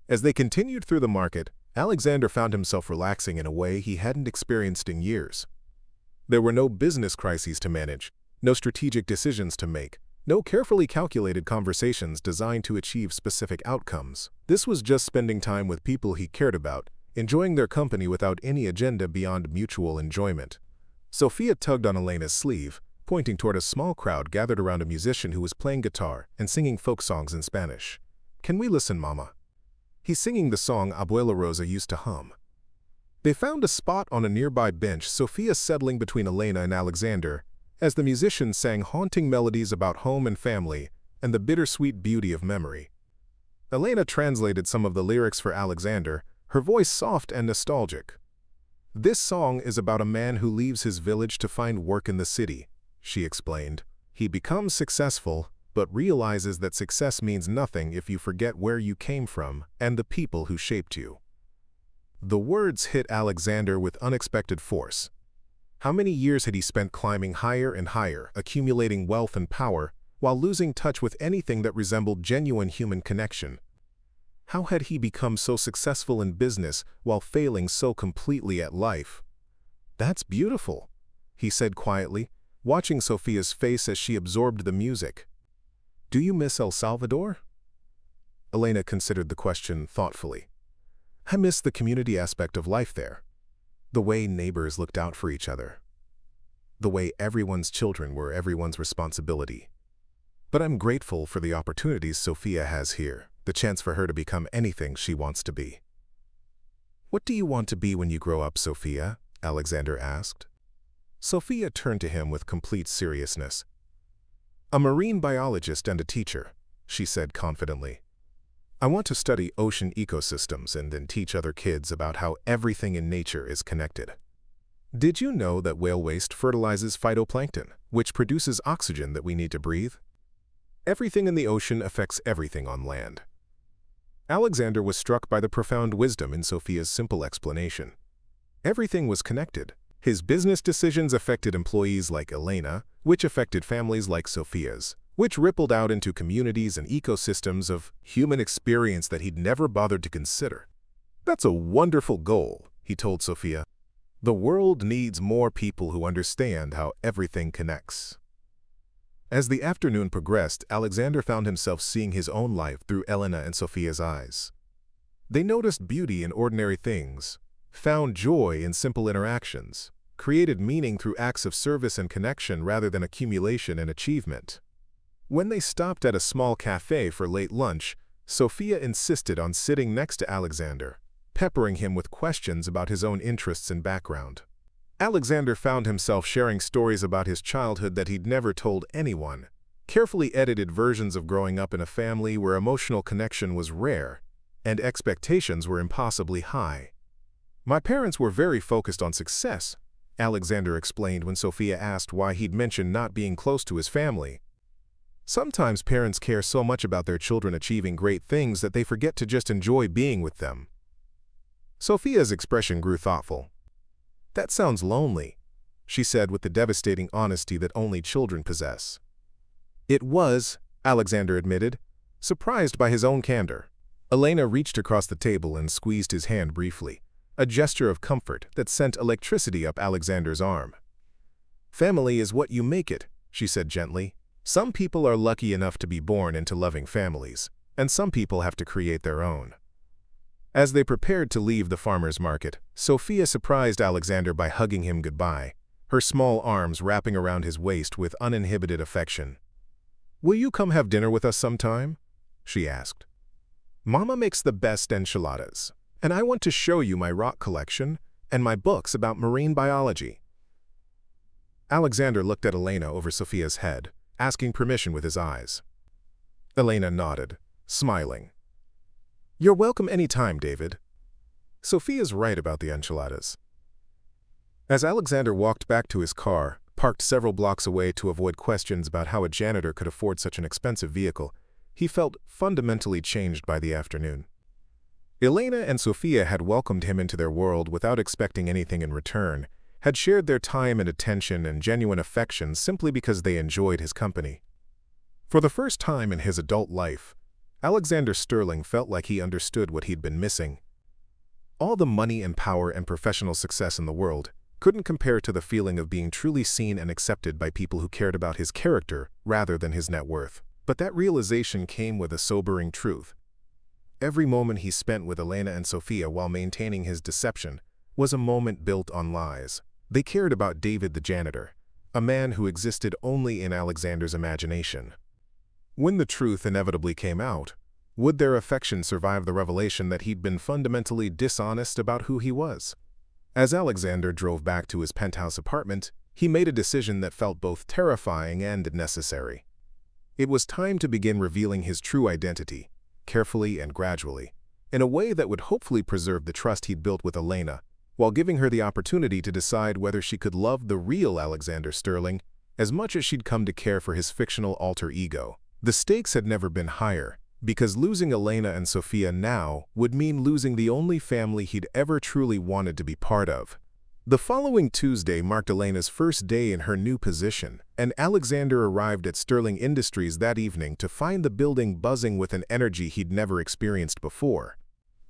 As they continued through the market, Alexander found himself relaxing in a way he hadn't experienced in years. There were no business crises to manage, no strategic decisions to make, no carefully calculated conversations designed to achieve specific outcomes. This was just spending time with people he cared about, enjoying their company without any agenda beyond mutual enjoyment. Sofia tugged on Elena's sleeve, pointing toward a small crowd gathered around a musician who was playing guitar and singing folk songs in Spanish. "Can we listen, Mama? He's singing the song Abuela Rosa used to hum." They found a spot on a nearby bench, Sofia settling between Elena and Alexander, as the musician sang haunting melodies about home and family and the bittersweet beauty of memory. Elena translated some of the lyrics for Alexander, her voice soft and nostalgic. "This song is about a man who leaves his village to find work in the city," she explained. "He becomes successful, but realizes that success means nothing if you forget where you came from and the people who shaped you." The words hit Alexander with unexpected force. How many years had he spent climbing higher and higher, accumulating wealth and power, while losing touch with anything that resembled genuine human connection? How had he become so successful in business while failing so completely at life? "That's beautiful," he said quietly, watching Sofia's face as she absorbed the music. "Do you miss El Salvador?" Elena considered the question thoughtfully. "I miss the community aspect of life there. The way neighbors looked out for each other. The way everyone's children were everyone's responsibility. But I'm grateful for the opportunities Sofia has here, the chance for her to become anything she wants to be." "What do you want to be when you grow up, Sofia?" Alexander asked. Sofia turned to him with complete seriousness. "A marine biologist and a teacher," she said confidently. "I want to study ocean ecosystems and then teach other kids about how everything in nature is connected. Did you know that whale waste fertilizes phytoplankton, which produces oxygen that we need to breathe? Everything in the ocean affects everything on land." Alexander was struck by the profound wisdom in Sofia's simple explanation. Everything was connected. His business decisions affected employees like Elena, which affected families like Sofia's, which rippled out into communities and ecosystems of human experience that he'd never bothered to consider. "That's a wonderful goal," he told Sofia. "The world needs more people who understand how everything connects." As the afternoon progressed, Alexander found himself seeing his own life through Elena and Sofia's eyes. They noticed beauty in ordinary things, found joy in simple interactions, created meaning through acts of service and connection rather than accumulation and achievement. When they stopped at a small cafe for late lunch, Sofia insisted on sitting next to Alexander, peppering him with questions about his own interests and background. Alexander found himself sharing stories about his childhood that he'd never told anyone, carefully edited versions of growing up in a family where emotional connection was rare and expectations were impossibly high. "My parents were very focused on success," Alexander explained when Sofia asked why he'd mentioned not being close to his family. "Sometimes parents care so much about their children achieving great things that they forget to just enjoy being with them." Sofia's expression grew thoughtful. "That sounds lonely," she said with the devastating honesty that only children possess. "It was," Alexander admitted, surprised by his own candor. Elena reached across the table and squeezed his hand briefly, a gesture of comfort that sent electricity up Alexander's arm. "Family is what you make it," she said gently. "Some people are lucky enough to be born into loving families, and some people have to create their own." As they prepared to leave the farmer's market, Sofia surprised Alexander by hugging him goodbye, her small arms wrapping around his waist with uninhibited affection. "Will you come have dinner with us sometime?" she asked. "Mama makes the best enchiladas, and I want to show you my rock collection and my books about marine biology." Alexander looked at Elena over Sofia's head, asking permission with his eyes. Elena nodded, smiling. "You're welcome any time, David." Sofia's right about the enchiladas. As Alexander walked back to his car, parked several blocks away to avoid questions about how a janitor could afford such an expensive vehicle, he felt fundamentally changed by the afternoon. Elena and Sofia had welcomed him into their world without expecting anything in return, had shared their time and attention and genuine affection simply because they enjoyed his company. For the first time in his adult life, Alexander Sterling felt like he understood what he'd been missing. All the money and power and professional success in the world couldn't compare to the feeling of being truly seen and accepted by people who cared about his character rather than his net worth. But that realization came with a sobering truth. Every moment he spent with Elena and Sofia while maintaining his deception was a moment built on lies. They cared about David the janitor, a man who existed only in Alexander's imagination. When the truth inevitably came out, would their affection survive the revelation that he'd been fundamentally dishonest about who he was? As Alexander drove back to his penthouse apartment, he made a decision that felt both terrifying and necessary. It was time to begin revealing his true identity, carefully and gradually, in a way that would hopefully preserve the trust he'd built with Elena, while giving her the opportunity to decide whether she could love the real Alexander Sterling as much as she'd come to care for his fictional alter ego. The stakes had never been higher, because losing Elena and Sofia now would mean losing the only family he'd ever truly wanted to be part of. The following Tuesday marked Elena's first day in her new position, and Alexander arrived at Sterling Industries that evening to find the building buzzing with an energy he'd never experienced before.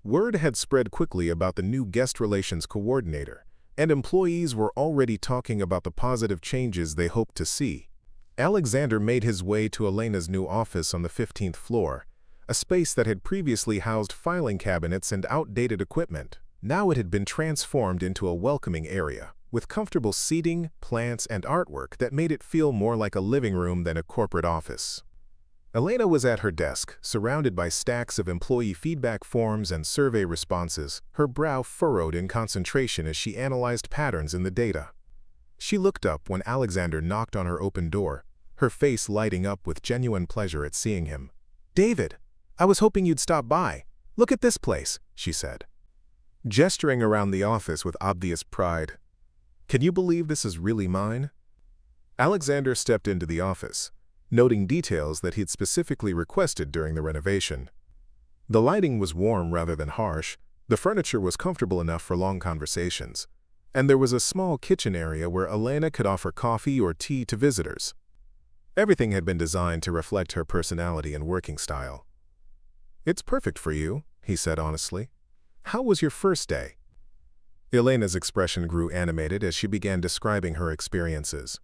Word had spread quickly about the new guest relations coordinator, and employees were already talking about the positive changes they hoped to see. Alexander made his way to Elena's new office on the 15th floor, a space that had previously housed filing cabinets and outdated equipment. Now it had been transformed into a welcoming area, with comfortable seating, plants, and artwork that made it feel more like a living room than a corporate office. Elena was at her desk, surrounded by stacks of employee feedback forms and survey responses, her brow furrowed in concentration as she analyzed patterns in the data. She looked up when Alexander knocked on her open door, her face lighting up with genuine pleasure at seeing him. "David, I was hoping you'd stop by. Look at this place," she said, gesturing around the office with obvious pride. "Can you believe this is really mine?" Alexander stepped into the office, noting details that he'd specifically requested during the renovation. The lighting was warm rather than harsh, the furniture was comfortable enough for long conversations, and there was a small kitchen area where Elena could offer coffee or tea to visitors. Everything had been designed to reflect her personality and working style. "It's perfect for you," he said honestly. "How was your first day?" Elena's expression grew animated as she began describing her experiences.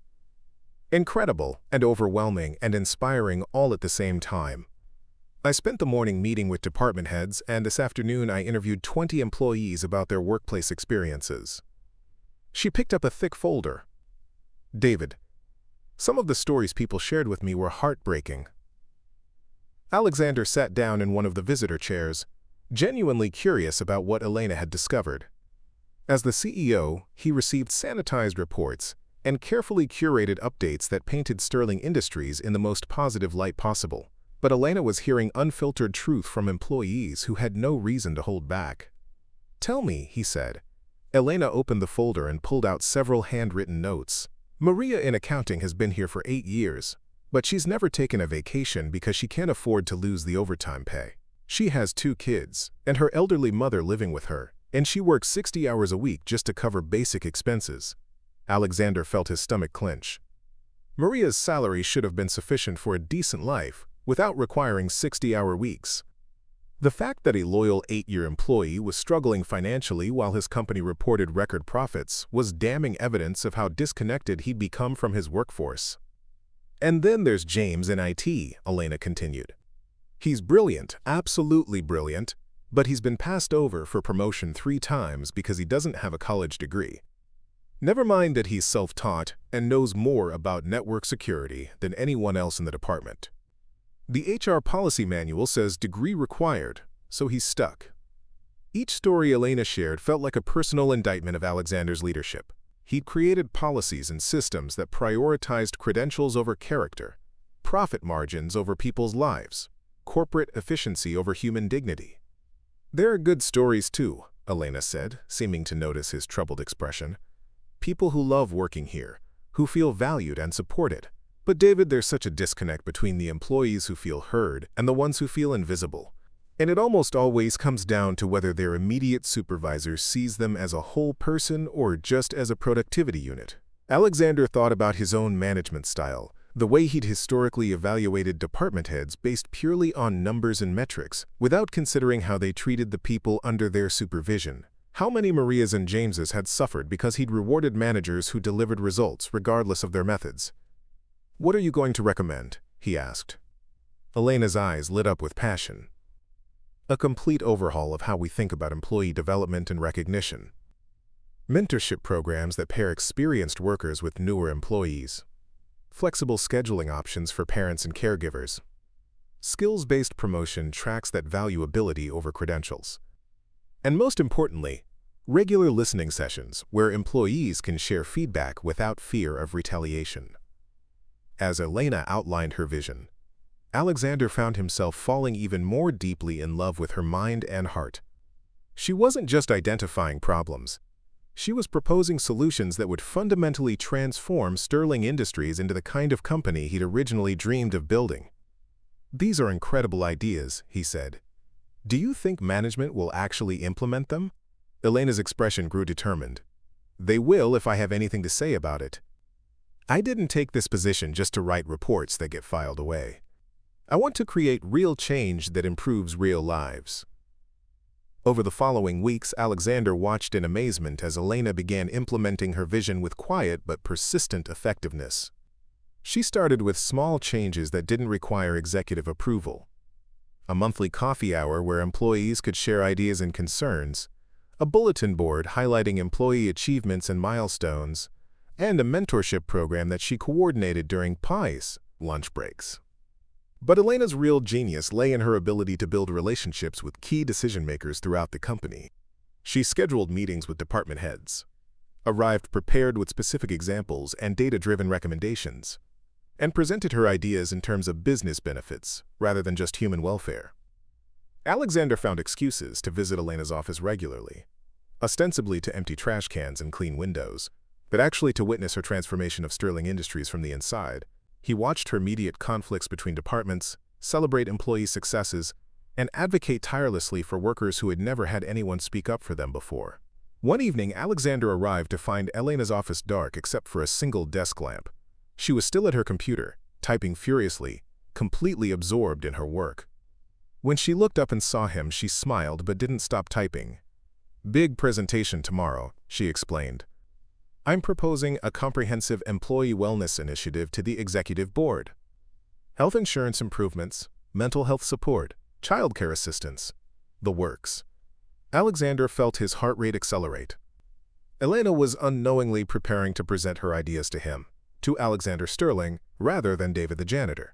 "Incredible and overwhelming and inspiring all at the same time. I spent the morning meeting with department heads, and this afternoon I interviewed 20 employees about their workplace experiences." She picked up a thick folder. "David, some of the stories people shared with me were heartbreaking." Alexander sat down in one of the visitor chairs, genuinely curious about what Elena had discovered. As the CEO, he received sanitized reports, and carefully curated updates that painted Sterling Industries in the most positive light possible. But Elena was hearing unfiltered truth from employees who had no reason to hold back. "Tell me," he said. Elena opened the folder and pulled out several handwritten notes. "Maria in accounting has been here for 8 years, but she's never taken a vacation because she can't afford to lose the overtime pay. She has 2 kids, and her elderly mother living with her, and she works 60 hours a week just to cover basic expenses." Alexander felt his stomach clench. Maria's salary should have been sufficient for a decent life, without requiring 60-hour weeks. The fact that a loyal 8-year employee was struggling financially while his company reported record profits was damning evidence of how disconnected he'd become from his workforce. "And then there's James in IT," Elena continued. "He's brilliant, absolutely brilliant, but he's been passed over for promotion 3 times because he doesn't have a college degree. Never mind that he's self-taught and knows more about network security than anyone else in the department. The HR policy manual says degree required, so he's stuck." Each story Elena shared felt like a personal indictment of Alexander's leadership. He'd created policies and systems that prioritized credentials over character, profit margins over people's lives, corporate efficiency over human dignity. "There are good stories too," Elena said, seeming to notice his troubled expression. "People who love working here, who feel valued and supported. But David, there's such a disconnect between the employees who feel heard and the ones who feel invisible. And it almost always comes down to whether their immediate supervisor sees them as a whole person or just as a productivity unit." Alexander thought about his own management style, the way he'd historically evaluated department heads based purely on numbers and metrics, without considering how they treated the people under their supervision. How many Marias and Jameses had suffered because he'd rewarded managers who delivered results regardless of their methods? "What are you going to recommend?" he asked. Elena's eyes lit up with passion. "A complete overhaul of how we think about employee development and recognition. Mentorship programs that pair experienced workers with newer employees. Flexible scheduling options for parents and caregivers. Skills-based promotion tracks that value ability over credentials. And most importantly, regular listening sessions where employees can share feedback without fear of retaliation." As Elena outlined her vision, Alexander found himself falling even more deeply in love with her mind and heart. She wasn't just identifying problems. She was proposing solutions that would fundamentally transform Sterling Industries into the kind of company he'd originally dreamed of building. "These are incredible ideas," he said. "Do you think management will actually implement them?" Elena's expression grew determined. "They will if I have anything to say about it. I didn't take this position just to write reports that get filed away. I want to create real change that improves real lives." Over the following weeks, Alexander watched in amazement as Elena began implementing her vision with quiet but persistent effectiveness. She started with small changes that didn't require executive approval. A monthly coffee hour where employees could share ideas and concerns, a bulletin board highlighting employee achievements and milestones, and a mentorship program that she coordinated during PI's lunch breaks. But Elena's real genius lay in her ability to build relationships with key decision-makers throughout the company. She scheduled meetings with department heads, arrived prepared with specific examples and data-driven recommendations, and presented her ideas in terms of business benefits rather than just human welfare. Alexander found excuses to visit Elena's office regularly, ostensibly to empty trash cans and clean windows, but actually to witness her transformation of Sterling Industries from the inside. He watched her mediate conflicts between departments, celebrate employee successes, and advocate tirelessly for workers who had never had anyone speak up for them before. One evening, Alexander arrived to find Elena's office dark except for a single desk lamp. She was still at her computer, typing furiously, completely absorbed in her work. When she looked up and saw him, she smiled but didn't stop typing. "Big presentation tomorrow," she explained. "I'm proposing a comprehensive employee wellness initiative to the executive board. Health insurance improvements, mental health support, childcare assistance, the works." Alexander felt his heart rate accelerate. Elena was unknowingly preparing to present her ideas to him, to Alexander Sterling, rather than David the janitor.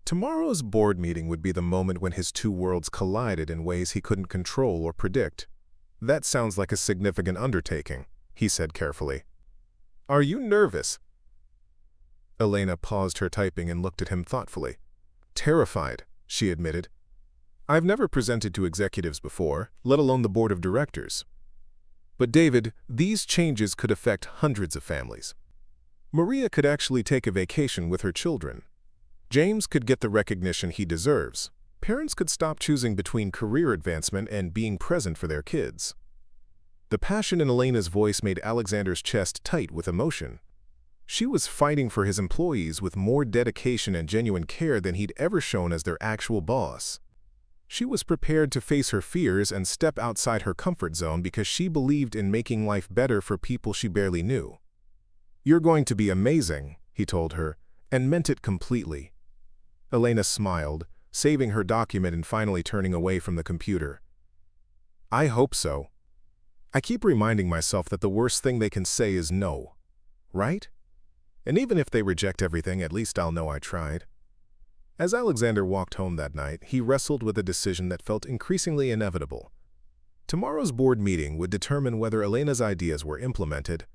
Tomorrow's board meeting would be the moment when his two worlds collided in ways he couldn't control or predict. "That sounds like a significant undertaking," he said carefully. Are you nervous? Elena paused her typing and looked at him thoughtfully. Terrified, she admitted. I've never presented to executives before, let alone the board of directors. But David, these changes could affect hundreds of families. Maria could actually take a vacation with her children. James could get the recognition he deserves. Parents could stop choosing between career advancement and being present for their kids. The passion in Elena's voice made Alexander's chest tight with emotion. She was fighting for his employees with more dedication and genuine care than he'd ever shown as their actual boss. She was prepared to face her fears and step outside her comfort zone because she believed in making life better for people she barely knew. You're going to be amazing, he told her, and meant it completely. Elena smiled, saving her document and finally turning away from the computer. I hope so. I keep reminding myself that the worst thing they can say is no, right? And even if they reject everything, at least I'll know I tried. As Alexander walked home that night, he wrestled with a decision that felt increasingly inevitable. Tomorrow's board meeting would determine whether Elena's ideas were implemented,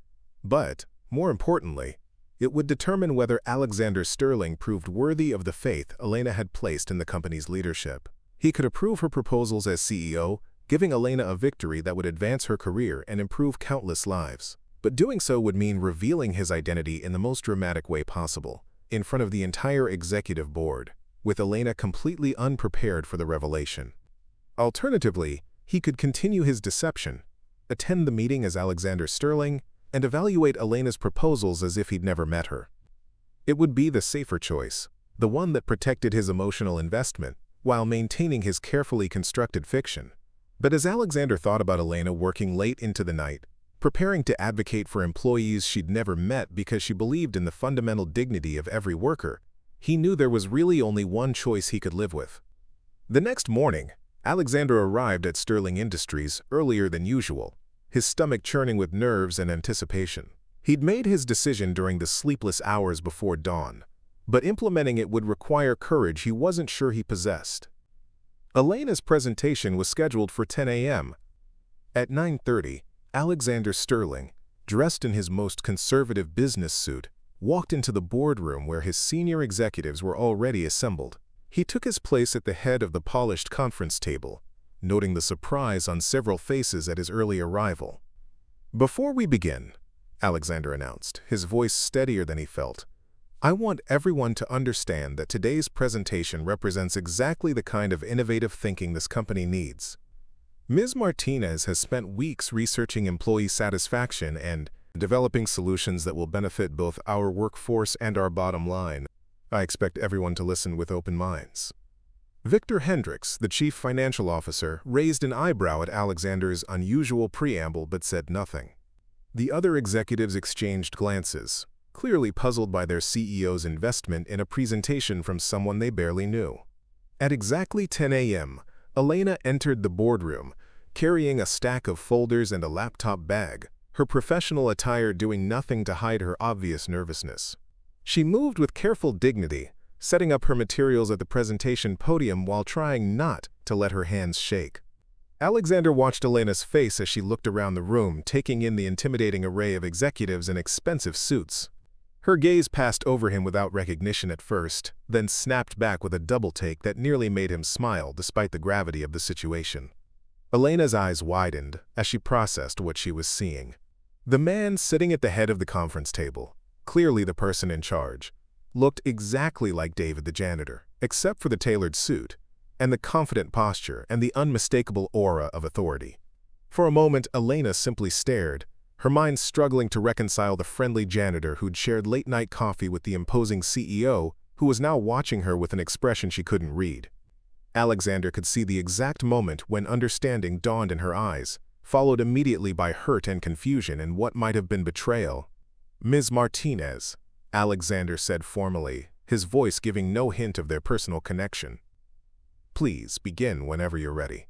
but, more importantly, it would determine whether Alexander Sterling proved worthy of the faith Elena had placed in the company's leadership. He could approve her proposals as CEO, giving Elena a victory that would advance her career and improve countless lives. But doing so would mean revealing his identity in the most dramatic way possible, in front of the entire executive board, with Elena completely unprepared for the revelation. Alternatively, he could continue his deception, attend the meeting as Alexander Sterling, and evaluate Elena's proposals as if he'd never met her. It would be the safer choice, the one that protected his emotional investment, while maintaining his carefully constructed fiction. But as Alexander thought about Elena working late into the night, preparing to advocate for employees she'd never met because she believed in the fundamental dignity of every worker, he knew there was really only one choice he could live with. The next morning, Alexander arrived at Sterling Industries earlier than usual, his stomach churning with nerves and anticipation. He'd made his decision during the sleepless hours before dawn, but implementing it would require courage he wasn't sure he possessed. Elena's presentation was scheduled for 10 a.m. At 9:30, Alexander Sterling, dressed in his most conservative business suit, walked into the boardroom where his senior executives were already assembled. He took his place at the head of the polished conference table, noting the surprise on several faces at his early arrival. Before we begin, Alexander announced, his voice steadier than he felt, I want everyone to understand that today's presentation represents exactly the kind of innovative thinking this company needs. Ms. Martinez has spent weeks researching employee satisfaction and developing solutions that will benefit both our workforce and our bottom line. I expect everyone to listen with open minds. Victor Hendricks, the chief financial officer, raised an eyebrow at Alexander's unusual preamble but said nothing. The other executives exchanged glances, clearly puzzled by their CEO's investment in a presentation from someone they barely knew. At exactly 10 a.m., Elena entered the boardroom, carrying a stack of folders and a laptop bag, her professional attire doing nothing to hide her obvious nervousness. She moved with careful dignity, setting up her materials at the presentation podium while trying not to let her hands shake. Alexander watched Elena's face as she looked around the room, taking in the intimidating array of executives in expensive suits. Her gaze passed over him without recognition at first, then snapped back with a double-take that nearly made him smile despite the gravity of the situation. Elena's eyes widened as she processed what she was seeing. The man sitting at the head of the conference table, clearly the person in charge, looked exactly like David the janitor, except for the tailored suit, and the confident posture and the unmistakable aura of authority. For a moment, Elena simply stared, her mind struggling to reconcile the friendly janitor who'd shared late-night coffee with the imposing CEO, who was now watching her with an expression she couldn't read. Alexander could see the exact moment when understanding dawned in her eyes, followed immediately by hurt and confusion and what might have been betrayal. Ms. Martinez, Alexander said formally, his voice giving no hint of their personal connection. Please begin whenever you're ready.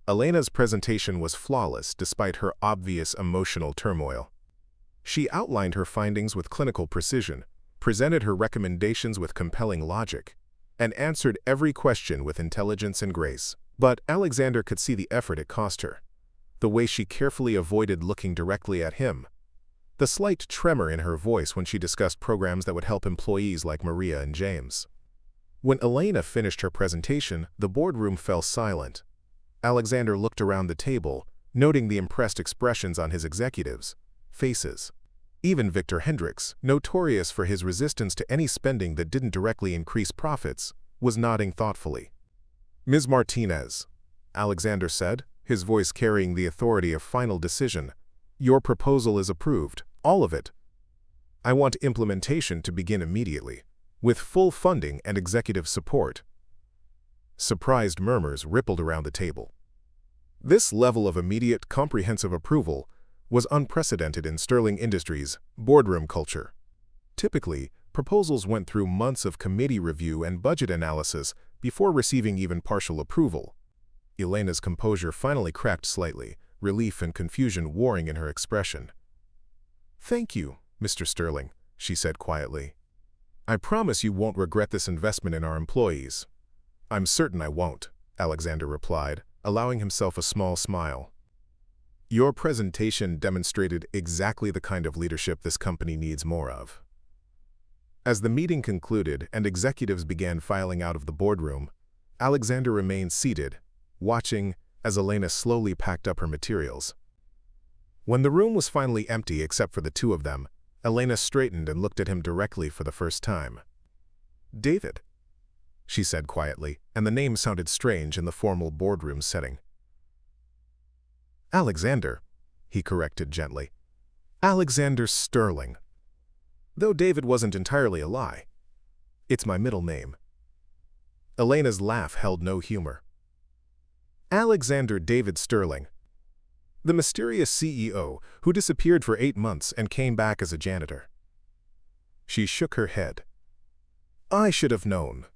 Elena's presentation was flawless despite her obvious emotional turmoil. She outlined her findings with clinical precision, presented her recommendations with compelling logic, and answered every question with intelligence and grace. But Alexander could see the effort it cost her, the way she carefully avoided looking directly at him, the slight tremor in her voice when she discussed programs that would help employees like Maria and James. When Elena finished her presentation, the boardroom fell silent. Alexander looked around the table, noting the impressed expressions on his executives' faces. Even Victor Hendricks, notorious for his resistance to any spending that didn't directly increase profits, was nodding thoughtfully. "Ms. Martinez," Alexander said, his voice carrying the authority of final decision, "your proposal is approved, all of it. I want implementation to begin immediately, with full funding and executive support." Surprised murmurs rippled around the table. This level of immediate, comprehensive approval was unprecedented in Sterling Industries' boardroom culture. Typically, proposals went through months of committee review and budget analysis before receiving even partial approval. Elena's composure finally cracked slightly, relief and confusion warring in her expression. "Thank you, Mr. Sterling," she said quietly. "I promise you won't regret this investment in our employees." "I'm certain I won't," Alexander replied, allowing himself a small smile. "Your presentation demonstrated exactly the kind of leadership this company needs more of." As the meeting concluded and executives began filing out of the boardroom, Alexander remained seated, watching as Elena slowly packed up her materials. When the room was finally empty except for the two of them, Elena straightened and looked at him directly for the first time. "David," she said quietly, and the name sounded strange in the formal boardroom setting. "Alexander," he corrected gently. "Alexander Sterling. Though David wasn't entirely a lie. It's my middle name." Elena's laugh held no humor. "Alexander David Sterling, the mysterious CEO who disappeared for 8 months and came back as a janitor." She shook her head. "I should have known.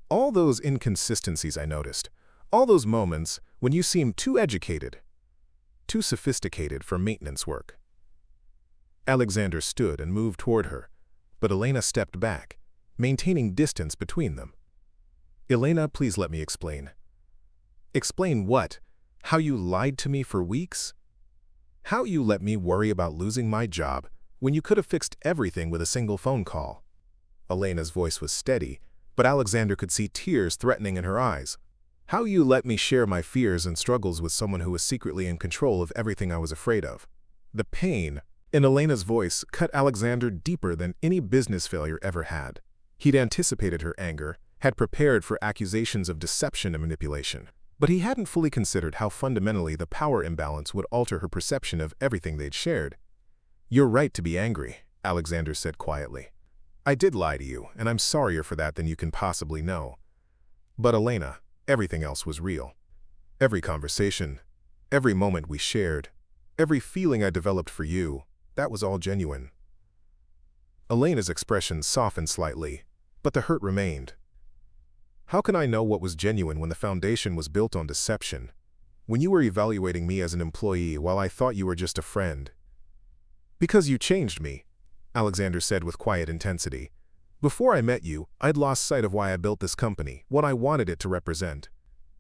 All those inconsistencies I noticed, all those moments when you seemed too educated, too sophisticated for maintenance work." Alexander stood and moved toward her, but Elena stepped back, maintaining distance between them. "Elena, please let me explain." "Explain what? How you lied to me for weeks? How you let me worry about losing my job when you could have fixed everything with a single phone call?" Elena's voice was steady, but Alexander could see tears threatening in her eyes. "How you let me share my fears and struggles with someone who was secretly in control of everything I was afraid of." The pain in Elena's voice cut Alexander deeper than any business failure ever had. He'd anticipated her anger, had prepared for accusations of deception and manipulation, but he hadn't fully considered how fundamentally the power imbalance would alter her perception of everything they'd shared. "You're right to be angry," Alexander said quietly. "I did lie to you, and I'm sorrier for that than you can possibly know. But Elena, everything else was real. Every conversation, every moment we shared, every feeling I developed for you, that was all genuine." Elena's expression softened slightly, but the hurt remained. "How can I know what was genuine when the foundation was built on deception? When you were evaluating me as an employee while I thought you were just a friend?" "Because you changed me," Alexander said with quiet intensity. "Before I met you, I'd lost sight of why I built this company, what I wanted it to represent.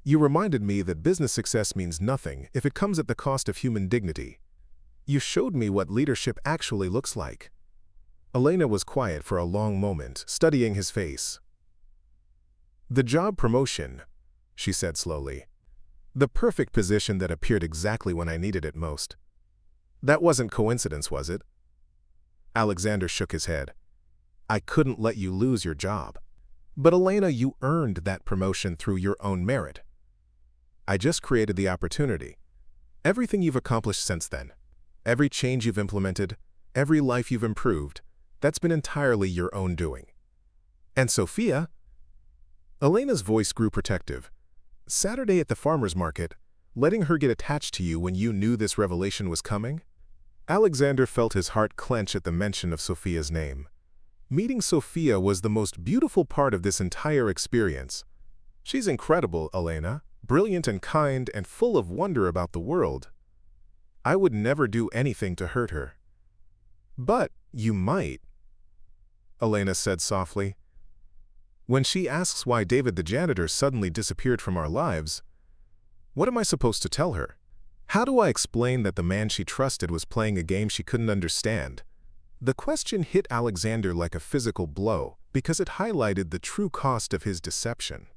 You reminded me that business success means nothing if it comes at the cost of human dignity. You showed me what leadership actually looks like." Elena was quiet for a long moment, studying his face. "The job promotion," she said slowly. "The perfect position that appeared exactly when I needed it most. That wasn't coincidence, was it?" Alexander shook his head. "I couldn't let you lose your job. But Elena, you earned that promotion through your own merit. I just created the opportunity. Everything you've accomplished since then, every change you've implemented, every life you've improved, that's been entirely your own doing. And Sofia," Elena's voice grew protective, "Saturday at the farmer's market, letting her get attached to you when you knew this revelation was coming?" Alexander felt his heart clench at the mention of Sofia's name. Meeting Sofia was the most beautiful part of this entire experience. "She's incredible, Elena, brilliant and kind and full of wonder about the world. I would never do anything to hurt her." "But you might," Elena said softly. "When she asks why David the janitor suddenly disappeared from our lives, what am I supposed to tell her? How do I explain that the man she trusted was playing a game she couldn't understand? The question hit Alexander like a physical blow because it highlighted the true cost of his deception.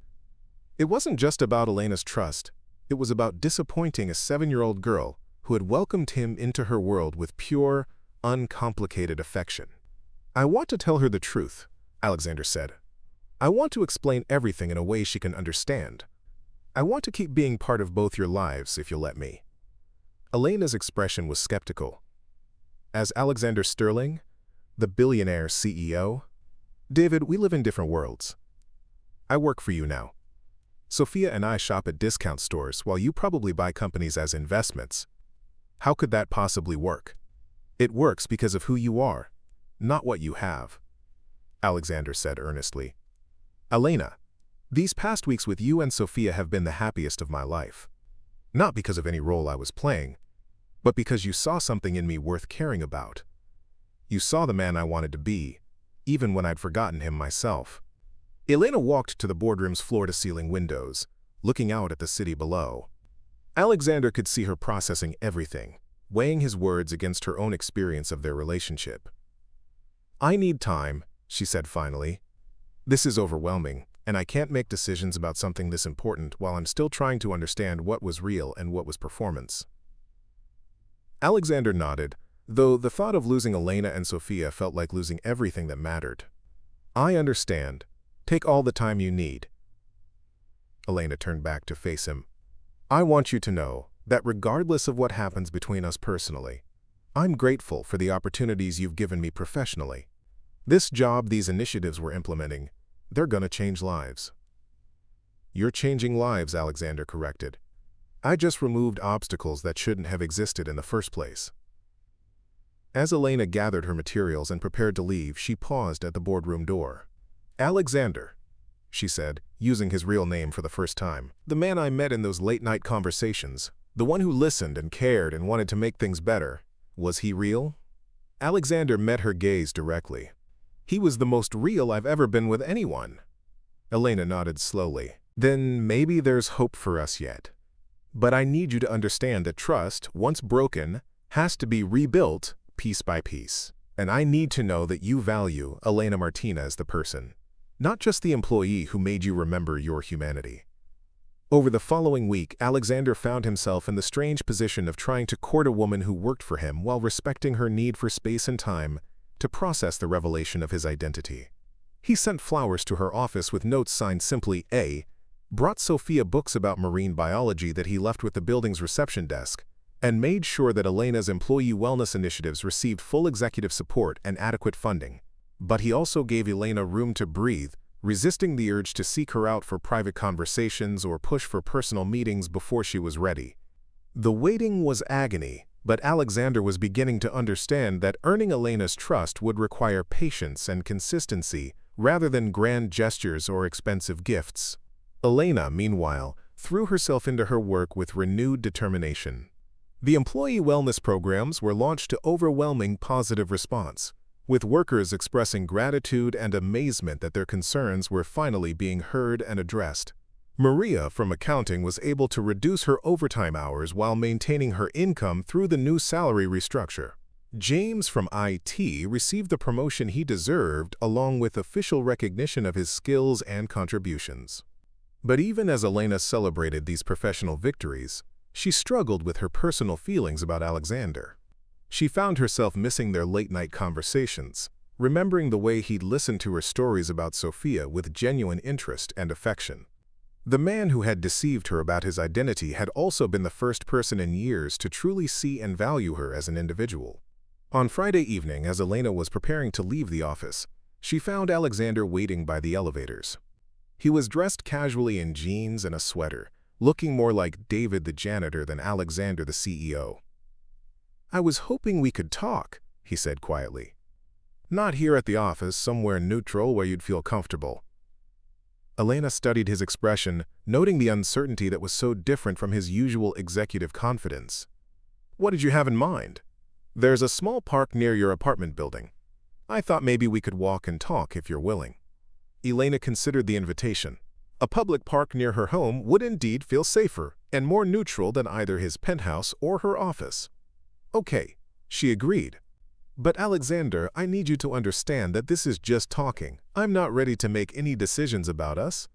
It wasn't just about Elena's trust. It was about disappointing a 7-year-old girl who had welcomed him into her world with pure, uncomplicated affection. "I want to tell her the truth," Alexander said. "I want to explain everything in a way she can understand. I want to keep being part of both your lives, if you'll let me." Elena's expression was skeptical. As Alexander Sterling, the billionaire CEO, "David, we live in different worlds. I work for you now. Sofia and I shop at discount stores while you probably buy companies as investments. How could that possibly work? It works because of who you are, not what you have," Alexander said earnestly. "Elena, these past weeks with you and Sofia have been the happiest of my life. Not because of any role I was playing, but because you saw something in me worth caring about. You saw the man I wanted to be, even when I'd forgotten him myself." Elena walked to the boardroom's floor-to-ceiling windows, looking out at the city below. Alexander could see her processing everything, weighing his words against her own experience of their relationship. "I need time," she said finally. "This is overwhelming, and I can't make decisions about something this important while I'm still trying to understand what was real and what was performance." Alexander nodded, though the thought of losing Elena and Sofia felt like losing everything that mattered. "I understand. Take all the time you need." Elena turned back to face him. "I want you to know that regardless of what happens between us personally, I'm grateful for the opportunities you've given me professionally. This job, these initiatives we're implementing, they're gonna change lives." "You're changing lives," Alexander corrected. "I just removed obstacles that shouldn't have existed in the first place." As Elena gathered her materials and prepared to leave, she paused at the boardroom door. "Alexander," she said, using his real name for the first time, "the man I met in those late-night conversations, the one who listened and cared and wanted to make things better, was he real?" Alexander met her gaze directly. "He was the most real I've ever been with anyone." Elena nodded slowly. "Then maybe there's hope for us yet. But I need you to understand that trust, once broken, has to be rebuilt piece by piece. And I need to know that you value Elena Martinez the person, not just the employee who made you remember your humanity." Over the following week, Alexander found himself in the strange position of trying to court a woman who worked for him while respecting her need for space and time to process the revelation of his identity. He sent flowers to her office with notes signed simply A, brought Sofia books about marine biology that he left with the building's reception desk, and made sure that Elena's employee wellness initiatives received full executive support and adequate funding. But he also gave Elena room to breathe, resisting the urge to seek her out for private conversations or push for personal meetings before she was ready. The waiting was agony, but Alexander was beginning to understand that earning Elena's trust would require patience and consistency rather than grand gestures or expensive gifts. Elena, meanwhile, threw herself into her work with renewed determination. The employee wellness programs were launched to overwhelming positive response, with workers expressing gratitude and amazement that their concerns were finally being heard and addressed. Maria from accounting was able to reduce her overtime hours while maintaining her income through the new salary restructure. James from IT received the promotion he deserved along with official recognition of his skills and contributions. But even as Elena celebrated these professional victories, she struggled with her personal feelings about Alexander. She found herself missing their late-night conversations, remembering the way he'd listened to her stories about Sofia with genuine interest and affection. The man who had deceived her about his identity had also been the first person in years to truly see and value her as an individual. On Friday evening, as Elena was preparing to leave the office, she found Alexander waiting by the elevators. He was dressed casually in jeans and a sweater, looking more like David the janitor than Alexander the CEO. "I was hoping we could talk," he said quietly. "Not here at the office, somewhere neutral where you'd feel comfortable." Elena studied his expression, noting the uncertainty that was so different from his usual executive confidence. "What did you have in mind?" "There's a small park near your apartment building. I thought maybe we could walk and talk if you're willing." Elena considered the invitation. A public park near her home would indeed feel safer and more neutral than either his penthouse or her office. Okay, she agreed. But Alexander, I need you to understand that this is just talking. I'm not ready to make any decisions about us.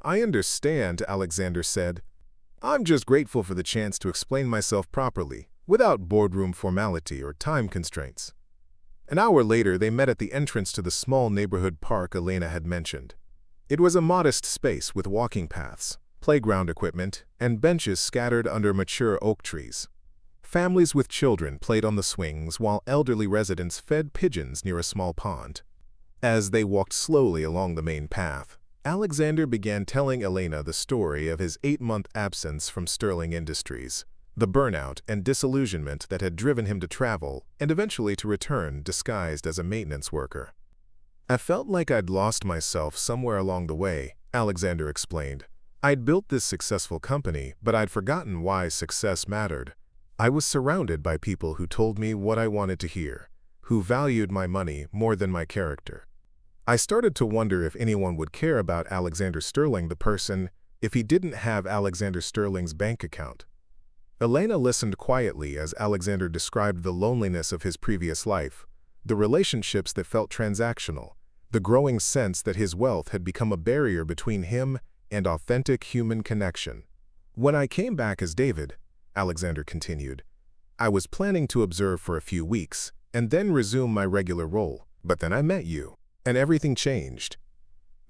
I understand, Alexander said. I'm just grateful for the chance to explain myself properly, without boardroom formality or time constraints. An hour later, they met at the entrance to the small neighborhood park Elena had mentioned. It was a modest space with walking paths, playground equipment, and benches scattered under mature oak trees. Families with children played on the swings while elderly residents fed pigeons near a small pond. As they walked slowly along the main path, Alexander began telling Elena the story of his 8-month absence from Sterling Industries, the burnout and disillusionment that had driven him to travel and eventually to return disguised as a maintenance worker. I felt like I'd lost myself somewhere along the way, Alexander explained. I'd built this successful company, but I'd forgotten why success mattered. I was surrounded by people who told me what I wanted to hear, who valued my money more than my character. I started to wonder if anyone would care about Alexander Sterling, the person, if he didn't have Alexander Sterling's bank account. Elena listened quietly as Alexander described the loneliness of his previous life, the relationships that felt transactional, the growing sense that his wealth had become a barrier between him and authentic human connection. When I came back as David, Alexander continued, I was planning to observe for a few weeks and then resume my regular role, but then I met you, and everything changed.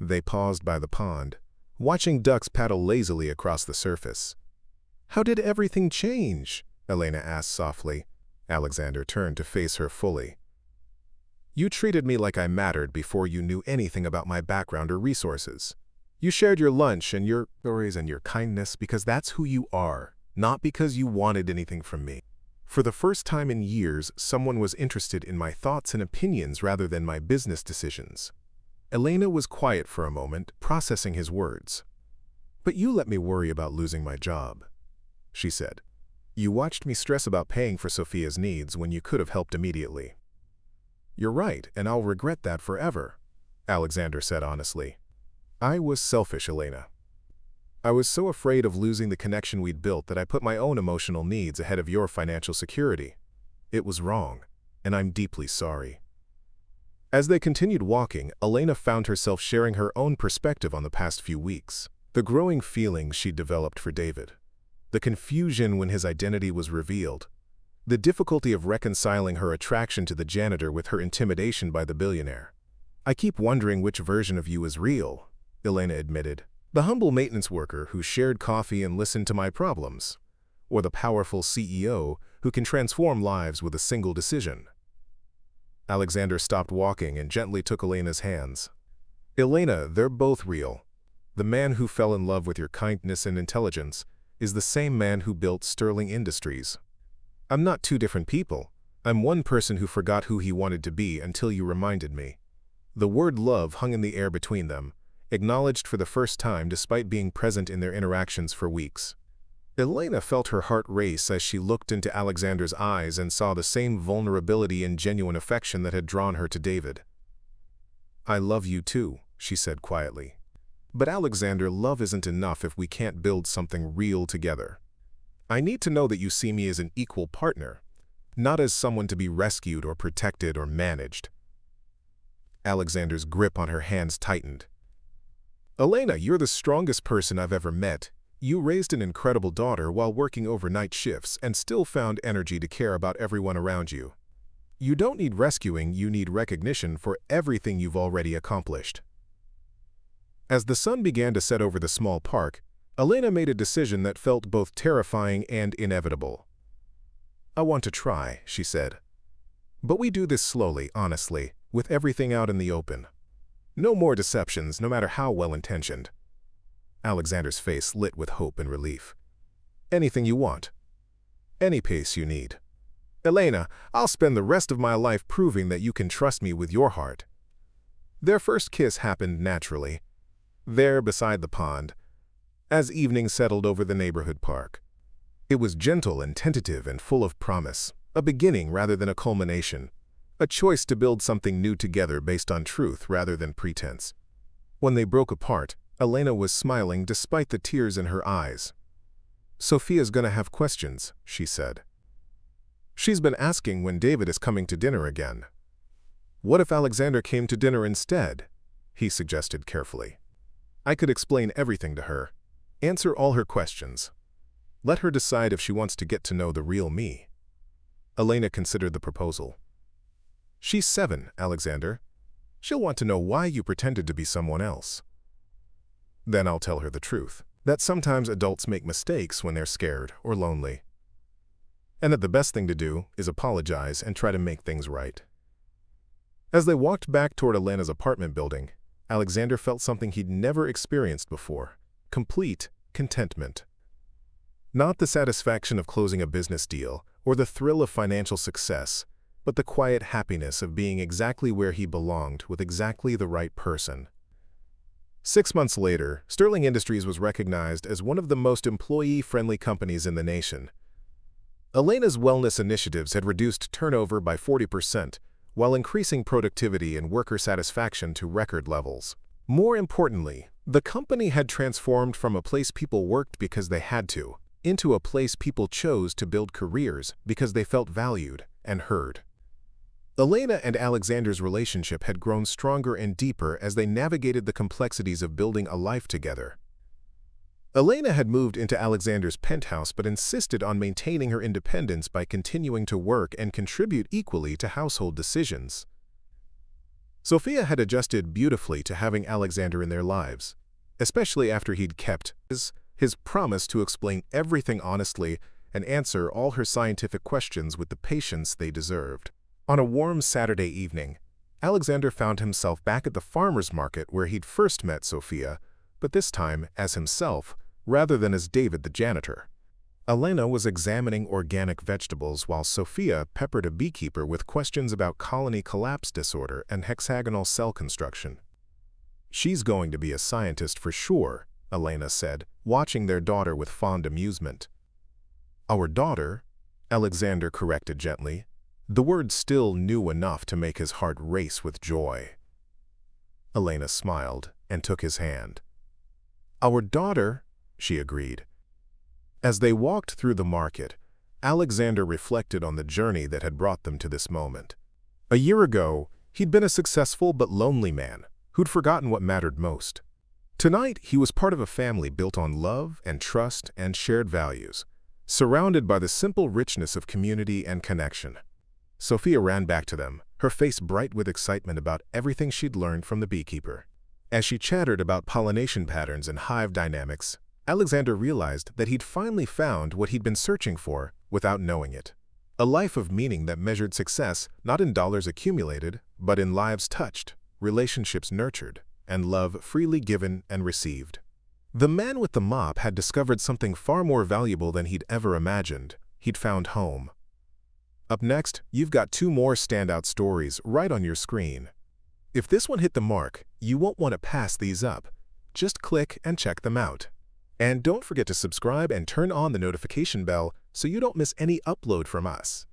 They paused by the pond, watching ducks paddle lazily across the surface. How did everything change? Elena asked softly. Alexander turned to face her fully. You treated me like I mattered before you knew anything about my background or resources. You shared your lunch and your stories and your kindness because that's who you are, not because you wanted anything from me. For the first time in years, someone was interested in my thoughts and opinions rather than my business decisions. Elena was quiet for a moment, processing his words. But you let me worry about losing my job, she said. You watched me stress about paying for Sofia's needs when you could have helped immediately. You're right, and I'll regret that forever, Alexander said honestly. I was selfish, Elena. I was so afraid of losing the connection we'd built that I put my own emotional needs ahead of your financial security. It was wrong, and I'm deeply sorry. As they continued walking, Elena found herself sharing her own perspective on the past few weeks, the growing feelings she'd developed for David, the confusion when his identity was revealed, the difficulty of reconciling her attraction to the janitor with her intimidation by the billionaire. I keep wondering which version of you is real, Elena admitted. The humble maintenance worker who shared coffee and listened to my problems, or the powerful CEO who can transform lives with a single decision. Alexander stopped walking and gently took Elena's hands. Elena, they're both real. The man who fell in love with your kindness and intelligence is the same man who built Sterling Industries. I'm not two different people. I'm one person who forgot who he wanted to be until you reminded me. The word love hung in the air between them, acknowledged for the first time despite being present in their interactions for weeks. Elena felt her heart race as she looked into Alexander's eyes and saw the same vulnerability and genuine affection that had drawn her to David. I love you too, she said quietly. But Alexander, love isn't enough if we can't build something real together. I need to know that you see me as an equal partner, not as someone to be rescued or protected or managed. Alexander's grip on her hands tightened. Elena, you're the strongest person I've ever met. You raised an incredible daughter while working overnight shifts and still found energy to care about everyone around you. You don't need rescuing, you need recognition for everything you've already accomplished. As the sun began to set over the small park, Elena made a decision that felt both terrifying and inevitable. I want to try, she said. But we do this slowly, honestly, with everything out in the open. No more deceptions, no matter how well-intentioned. Alexander's face lit with hope and relief. Anything you want. Any pace you need. Elena, I'll spend the rest of my life proving that you can trust me with your heart. Their first kiss happened naturally, there beside the pond, as evening settled over the neighborhood park. It was gentle and tentative and full of promise, a beginning rather than a culmination. A choice to build something new together based on truth rather than pretense. When they broke apart, Elena was smiling despite the tears in her eyes. "Sofia's gonna have questions," she said. "She's been asking when David is coming to dinner again." "What if Alexander came to dinner instead?" he suggested carefully. "I could explain everything to her, answer all her questions. Let her decide if she wants to get to know the real me." Elena considered the proposal. "She's 7, Alexander. She'll want to know why you pretended to be someone else. Then I'll tell her the truth, that sometimes adults make mistakes when they're scared or lonely, and that the best thing to do is apologize and try to make things right." As they walked back toward Elena's apartment building, Alexander felt something he'd never experienced before: complete contentment. Not the satisfaction of closing a business deal or the thrill of financial success, but the quiet happiness of being exactly where he belonged with exactly the right person. 6 months later, Sterling Industries was recognized as one of the most employee-friendly companies in the nation. Elena's wellness initiatives had reduced turnover by 40%, while increasing productivity and worker satisfaction to record levels. More importantly, the company had transformed from a place people worked because they had to, into a place people chose to build careers because they felt valued and heard. Elena and Alexander's relationship had grown stronger and deeper as they navigated the complexities of building a life together. Elena had moved into Alexander's penthouse but insisted on maintaining her independence by continuing to work and contribute equally to household decisions. Sofia had adjusted beautifully to having Alexander in their lives, especially after he'd kept his promise to explain everything honestly and answer all her scientific questions with the patience they deserved. On a warm Saturday evening, Alexander found himself back at the farmer's market where he'd first met Sofia, but this time as himself, rather than as David the janitor. Elena was examining organic vegetables while Sofia peppered a beekeeper with questions about colony collapse disorder and hexagonal cell construction. "She's going to be a scientist for sure," Elena said, watching their daughter with fond amusement. "Our daughter?" Alexander corrected gently, the word still new enough to make his heart race with joy. Elena smiled and took his hand. "Our daughter," she agreed. As they walked through the market, Alexander reflected on the journey that had brought them to this moment. A year ago, he'd been a successful but lonely man who'd forgotten what mattered most. Tonight, he was part of a family built on love and trust and shared values, surrounded by the simple richness of community and connection. Sofia ran back to them, her face bright with excitement about everything she'd learned from the beekeeper. As she chattered about pollination patterns and hive dynamics, Alexander realized that he'd finally found what he'd been searching for without knowing it. A life of meaning that measured success not in dollars accumulated, but in lives touched, relationships nurtured, and love freely given and received. The man with the mop had discovered something far more valuable than he'd ever imagined. He'd found home. Up next, you've got 2 more standout stories right on your screen. If this one hit the mark, you won't want to pass these up. Just click and check them out. And don't forget to subscribe and turn on the notification bell so you don't miss any upload from us.